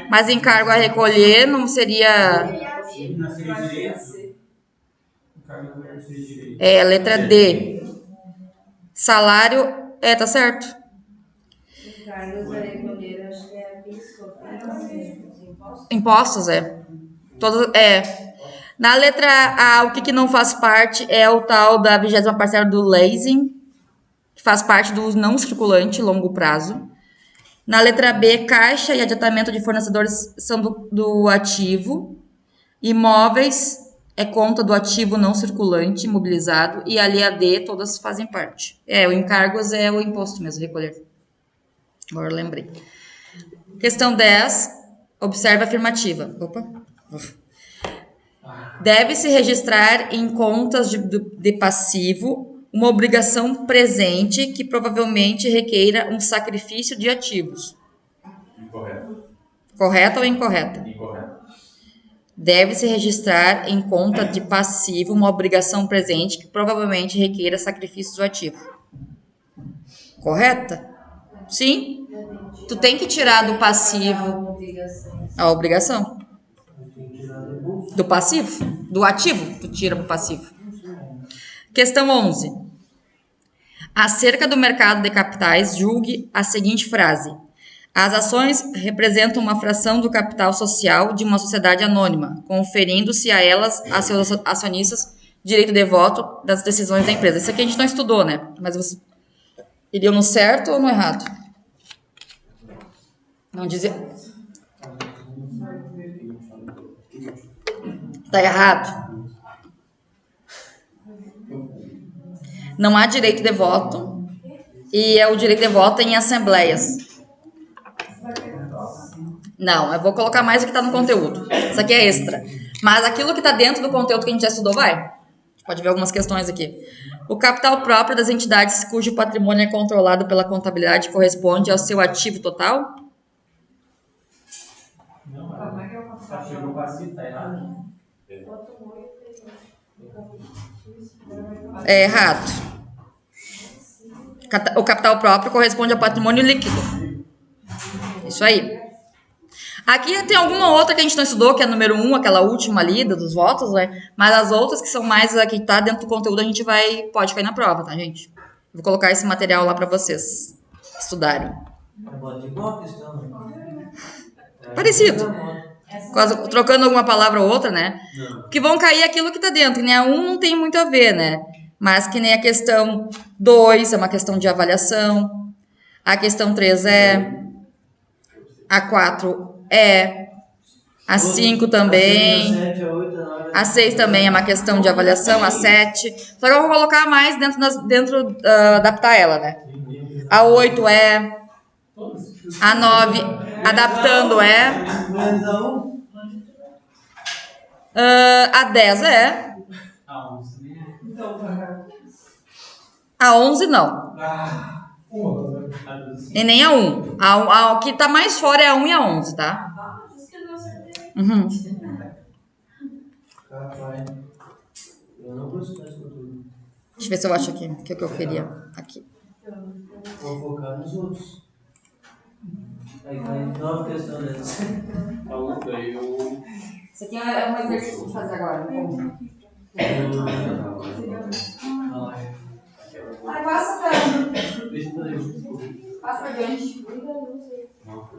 Mas encargo a recolher não seria... Não seria direito? O cargo não seria direito. É, letra D. Salário... É, tá certo. Encargos a recolher, acho que é pisco. Impostos, é. Todos, é. Na letra A, o que não faz parte é o tal da 20ª parcela do leasing, que faz parte do não circulante longo prazo. Na letra B, caixa e adiantamento de fornecedores são do ativo. Imóveis é conta do ativo não circulante, imobilizado. E ali a D, todas fazem parte. É, o encargos é o imposto mesmo, recolher. Agora eu lembrei. Questão 10. Observe a afirmativa. Opa. Deve-se registrar em contas de passivo uma obrigação presente que provavelmente requeira um sacrifício de ativos. Incorreto. Correta ou incorreta? Incorreto. Deve-se registrar em conta de passivo uma obrigação presente que provavelmente requeira sacrifício do ativo. Correta? Sim. Tu tem que tirar do passivo a obrigação. Do passivo? Do ativo, tu tira pro passivo. Questão 11. Acerca do mercado de capitais, julgue a seguinte frase. As ações representam uma fração do capital social de uma sociedade anônima, conferindo-se a elas, a seus acionistas, direito de voto das decisões da empresa. Isso aqui a gente não estudou, né? Mas vocês iriam no certo ou no errado? Não dizer... Tá errado. Não há direito de voto e é o direito de voto em assembleias. Não, eu vou colocar mais o que está no conteúdo. Isso aqui é extra. Mas aquilo que está dentro do conteúdo que a gente já estudou, vai. Pode ver algumas questões aqui. O capital próprio das entidades cujo patrimônio é controlado pela contabilidade corresponde ao seu ativo total? Não, só chegou o passivo, tá errado? É errado. O capital próprio corresponde ao patrimônio líquido. Isso aí. Aqui tem alguma outra que a gente não estudou, que é número 1, aquela última ali dos votos, né? Mas as outras que são mais aqui, tá dentro do conteúdo, a gente pode cair na prova, tá, gente? Vou colocar esse material lá pra vocês estudarem. Parecido. Trocando alguma palavra ou outra, né? Que vão cair aquilo que tá dentro. Que nem a 1 não tem muito a ver, né? Mas que nem a questão 2 é uma questão de avaliação. A questão 3 é. A 4 é. A 5 também. A 6 também é uma questão de avaliação. A 7. Só que eu vou colocar mais adaptar ela, né? A 8 é. A 9, adaptando é. A 10 é. A 11 não. E nem a 1. O que tá mais fora é a 1 e a 11, tá? Uhum. Capaz. Eu não gostei disso tudo. Deixa eu ver se eu acho aqui, que é o que eu queria. Aqui. Vou focar nos outros. Aí cai 9 questões dessas. A outra eu. Isso aqui é um exercício de fazer agora. Passa pra... Deixa eu fazer isso. Passa pra diante.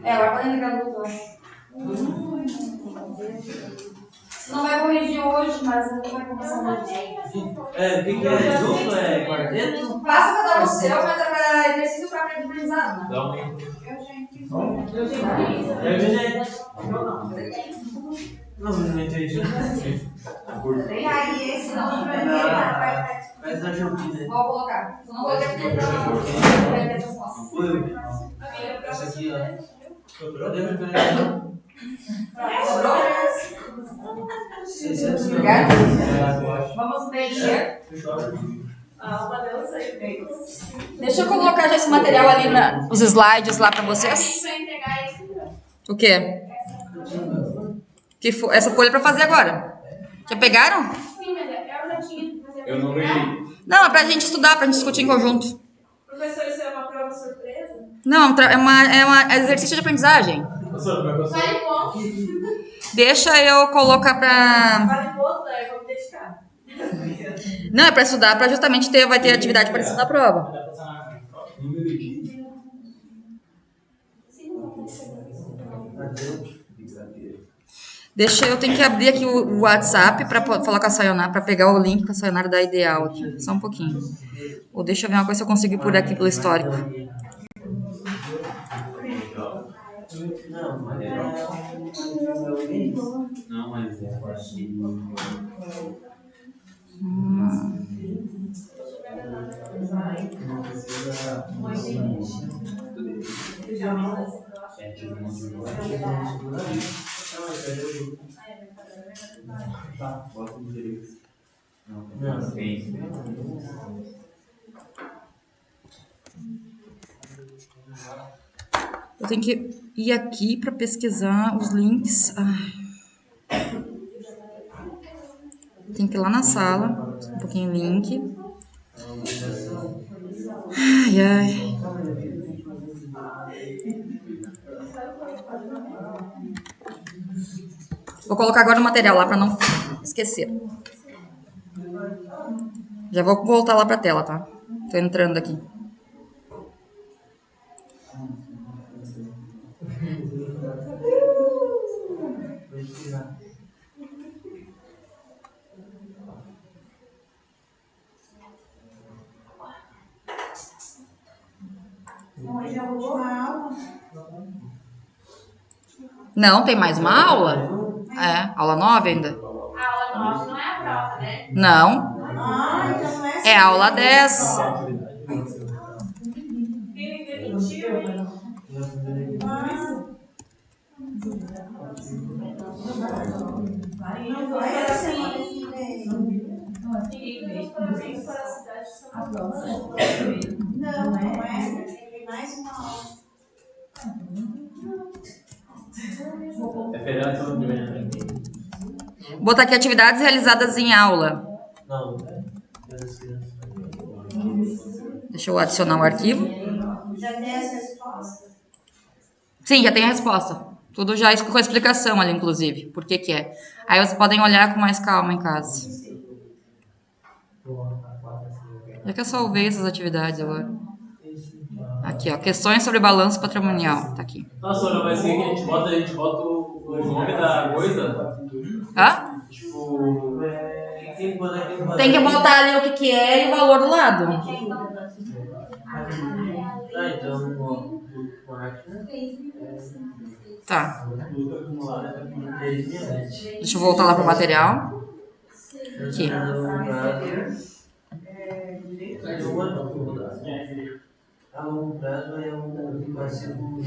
Agora pode ligar a luz. Não vai corrigir hoje, mas não vai começar hoje. O que é? Junto? É quarteto? Passa pra dar o seu, mas é pra exercício pra aprendizado. Dá um. Não, não entendi. Tem aí esse, não vai. Faz a juntinha. Vou colocar. Se não colocar aqui, não vai ter resposta. Essa aqui, ó. Cadê meu canal? Sobrou? 600 Obrigada. reais. Vamos preencher. Uma delas aí. Deixa eu colocar já esse material ali, os slides lá pra A vocês. gente vai entregar esse programa. O quê? Essa folha é pra fazer agora. Já pegaram? Sim, mas eu já tinha que fazer. Eu não ganhei. Não, é pra gente estudar, pra gente discutir em conjunto. Professor, isso é uma prova surpresa? Não, é exercício de aprendizagem. Vale ponto. Deixa eu colocar pra... Vale ponto, né? Eu vou me dedicar. Não, é pra estudar, pra justamente vai ter atividade parecida na prova. Eu tenho que abrir aqui o WhatsApp pra falar com a Sayonara, pra pegar o link com a Sayonara da Ideal aqui. Só um pouquinho. Ou deixa eu ver uma coisa se eu consigo ir por aqui pelo histórico. Não, mas Não, mas é. Eu tenho que ir aqui para pesquisar os links. Tem que ir lá na sala, um pouquinho link. Ai, ai. Vou colocar agora o material lá para não esquecer. Já vou voltar lá para a tela, tá? Tô entrando aqui. Hoje é a última aula. Não, tem mais uma aula? É, aula 9 ainda? A aula 9 não é a prova, né? Não. Então não é É a aula 10. Quem me demitiu, hein? Não vai assim. Ninguém deu os parabéns para a cidade de São Paulo. Não é. Tem mais uma aula. É feriado todo dia, né? Vou botar aqui atividades realizadas em aula. não. Deixa eu adicionar o arquivo. Já tem as respostas? Sim, já tem a resposta. Tudo já com a explicação ali, inclusive. Por que que é. Aí vocês podem olhar com mais calma em casa. Já que eu salvei essas atividades agora. Aqui, ó. Questões sobre balanço patrimonial. Tá aqui. Nossa, Ana, mas o que a gente bota? A gente bota o nome da coisa? Hã? Tipo. Tem que botar ali o que é e o valor do lado. Então, Tá. Deixa eu voltar lá pro material. Aqui. A longo prazo é um passivo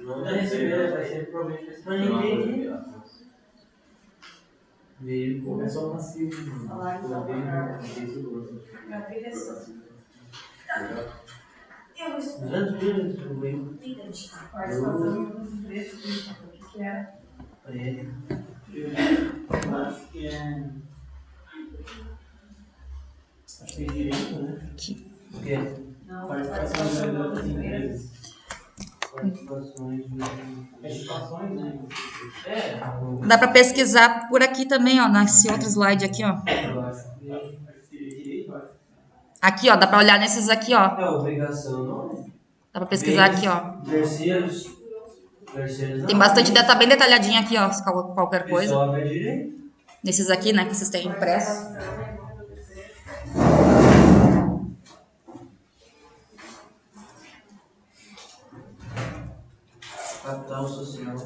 não vai receber, vai ser provavelmente mas ninguém veio Começou macio. Fez direito, né? Aqui. O quê? Participação de outras empresas. Participações de... Participações, né? Dá pra pesquisar por aqui também, ó, nesse outro slide aqui, ó. Eu acho que Direito, acho. Aqui, ó, dá pra olhar nesses aqui, ó. é obrigação, não é? Dá pra pesquisar Bens, aqui, ó. Terceiros. Terceiros não. Tem bastante, tá bem detalhadinho aqui, ó, se qualquer coisa. Pessoal é direito. Nesses aqui, né, que vocês têm impresso. Capital social.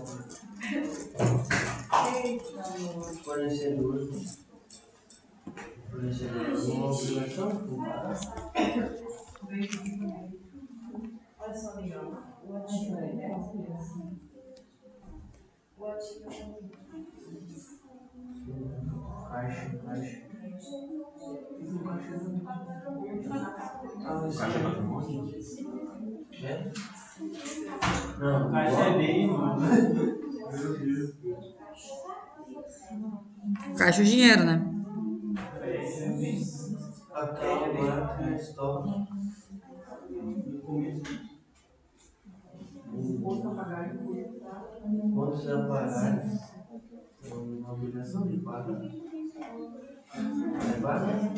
Fornecedor. Fornecedor é uma obrigação? Olha só, amigão. O ativo é o ativo Caixa. Caixa patrimônio? É? Não, Caixa é bem, mano. Meu Deus. Caixa o dinheiro, né? Caixa é bem. capital, marca, estoque. No começo. Contas a pagar. É uma obrigação de pagar. É pagar.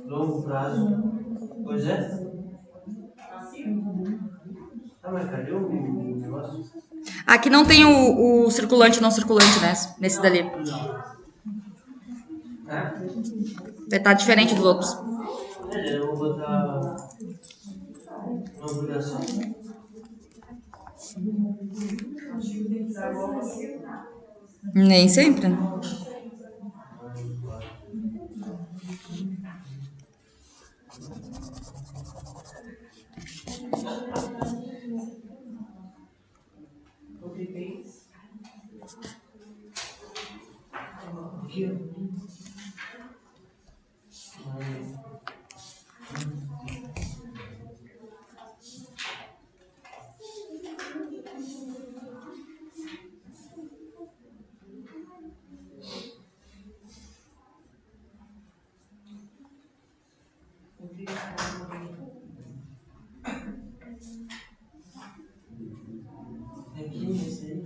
Longo prazo. Pois é. Ah, mas cadê o negócio? Aqui não tem o circulante e não circulante, né? Nesse dali. Tá diferente dos outros. Eu vou botar uma obrigação. Nem sempre, né? Aqui, ó. Aqui, esse aí.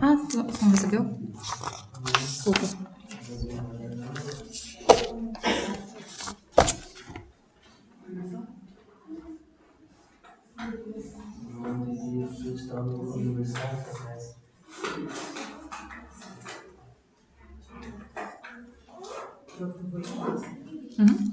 Ah, tu não recebeu? Desculpa. Não devia estar no aniversário. Uhum.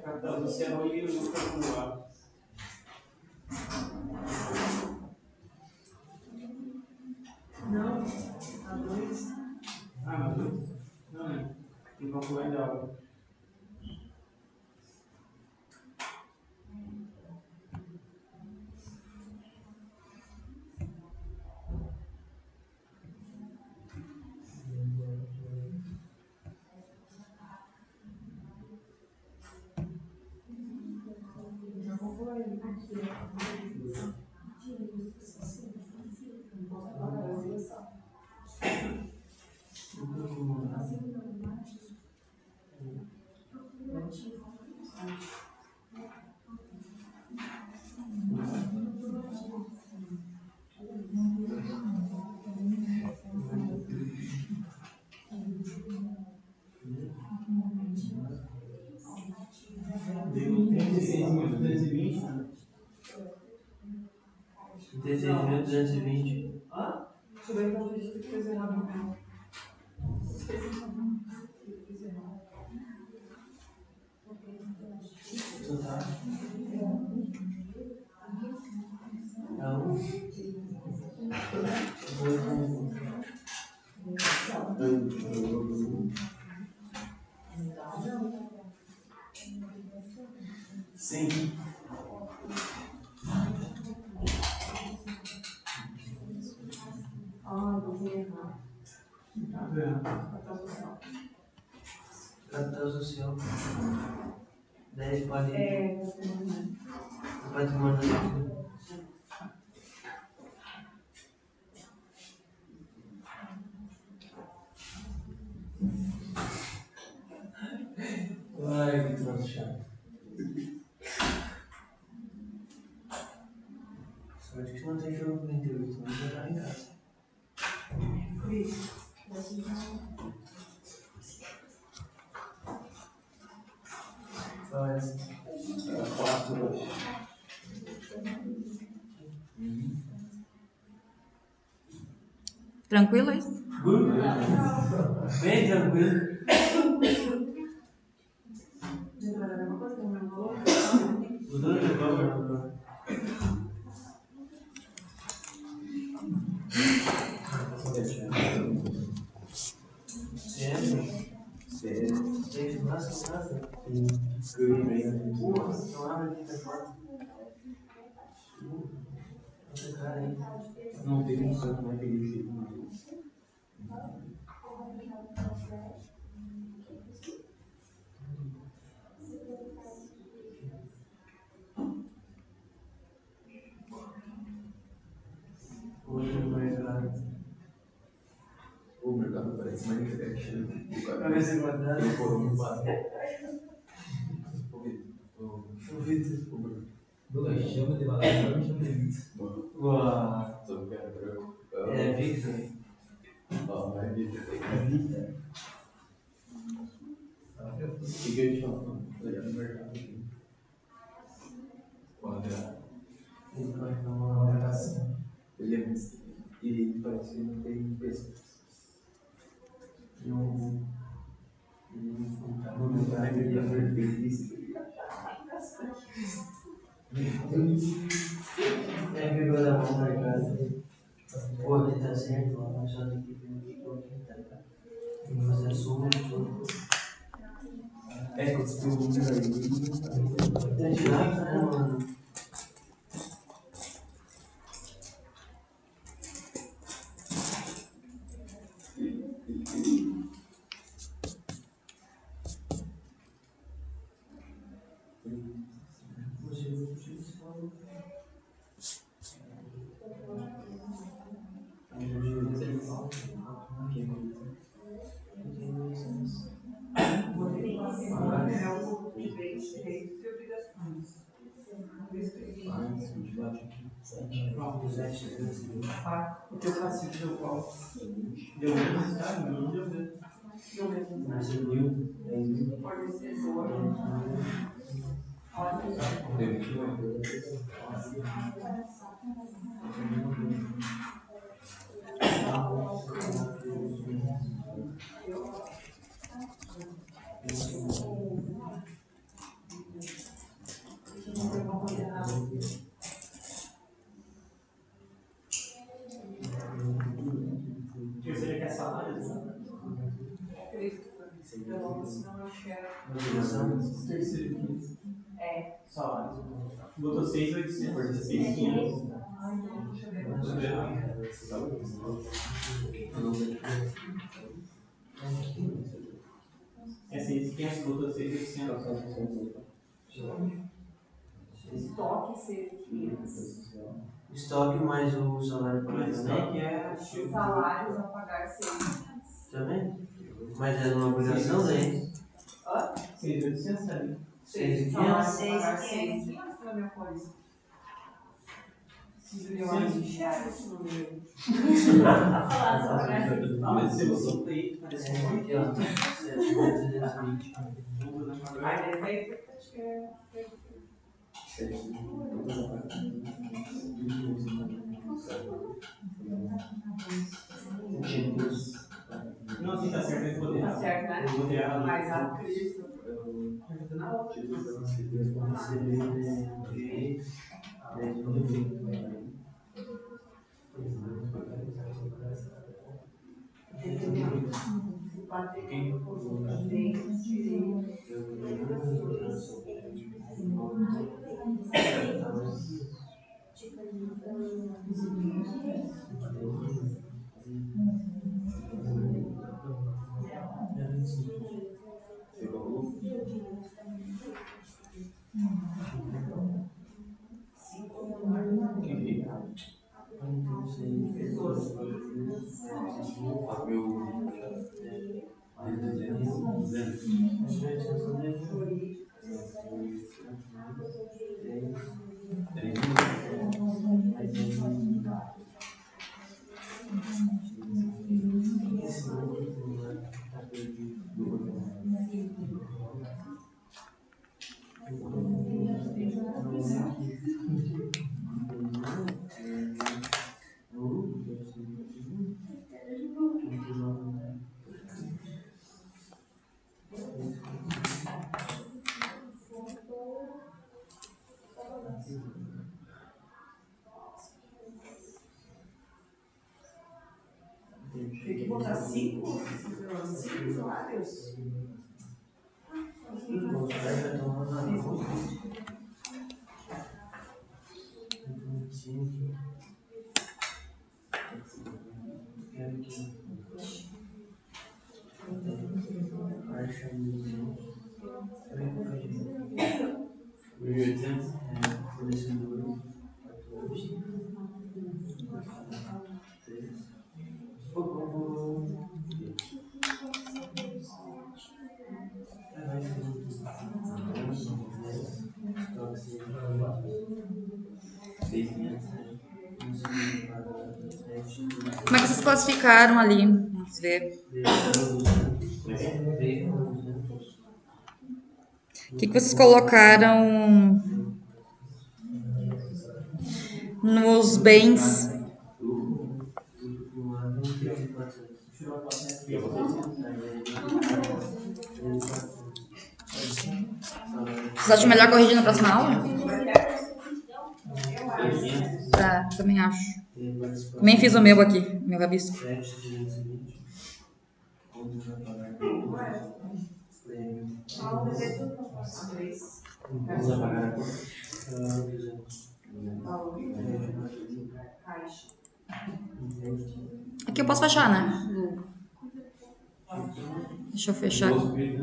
Capital social e o lucro acumulado. Não, a 2. Ah, não, 2? Não, né? Tem que calcular ainda a hora. Deu 36.220. 36.220. Hã? Deixa eu ver então o que fez errado. Total. Então, Sim. Ah, eu vou errar. Tá vendo? capital social. 10 pode ir. É, O patrimônio. Ai, que troço chato. Sorte que não tem jogo 28, mas já tá em casa. Olha, era 4 hoje. Tranquilo aí? Bem tranquilo. O dono do campo. Sério? Gente, nossa, nada. Eu lembrei. Porra, não abre aqui, tá fora. Essa cara aí. Não teve um santo, mas peguei jeito. Hoje no mercado. O mercado parece mais interessante. Pra ver se guardar. Eu vou no bar. O Vitor. Bruno, chama de malandro, me chama de Vitor. Uau. Sou cara branco. É Victor. Ó, é Vitor. É Vitor. O que eu te falo? Olhar no mercado aqui. Quadra. Ele vai dar uma avaliação. Ele é muito. E ele parece que não tem pessoas. No lugar ele tá perfeito. É pegou da mão pra casa. Pô, aqui tá certo, ó. Só tem que ver aqui com quem tá. Tem que fazer a soma de tudo. É que você tem um número aí. Tem nada, né, mano? O teu passivo deu qual? Deu menos, tá? Não deu menos. Deu menos. Mas é 10.000. Pode ser 2. Terceira que é salário? Terceiro que É. salário. Botou 6.800, 6.500. É 6.500, botou 6.800. Estoque ser 500. Estoque mais o salário para Mas estoque é. Salários a pagar 600. Também? Mas é uma obrigação daí? 6.800 ali. 6.500? Pagar 6.500 pra minha coisa. Eu acho que enxerga isso no meio. Mas você botou aí. Aqui, ó. 7.220. Aí deve acho que é. Não, assim tá certo, eu botei errado. Tá certo, né? Eu botei errado. Mas a Cristo. Na outra. Tem que botar 5 usuários? Como é que vocês classificaram ali? Vamos ver. O que vocês colocaram nos bens? Vocês acham melhor corrigir na próxima aula? Tá, também acho. Também fiz o meu aqui, meu rabisco. Aqui eu posso fechar, né? Deixa eu fechar aqui.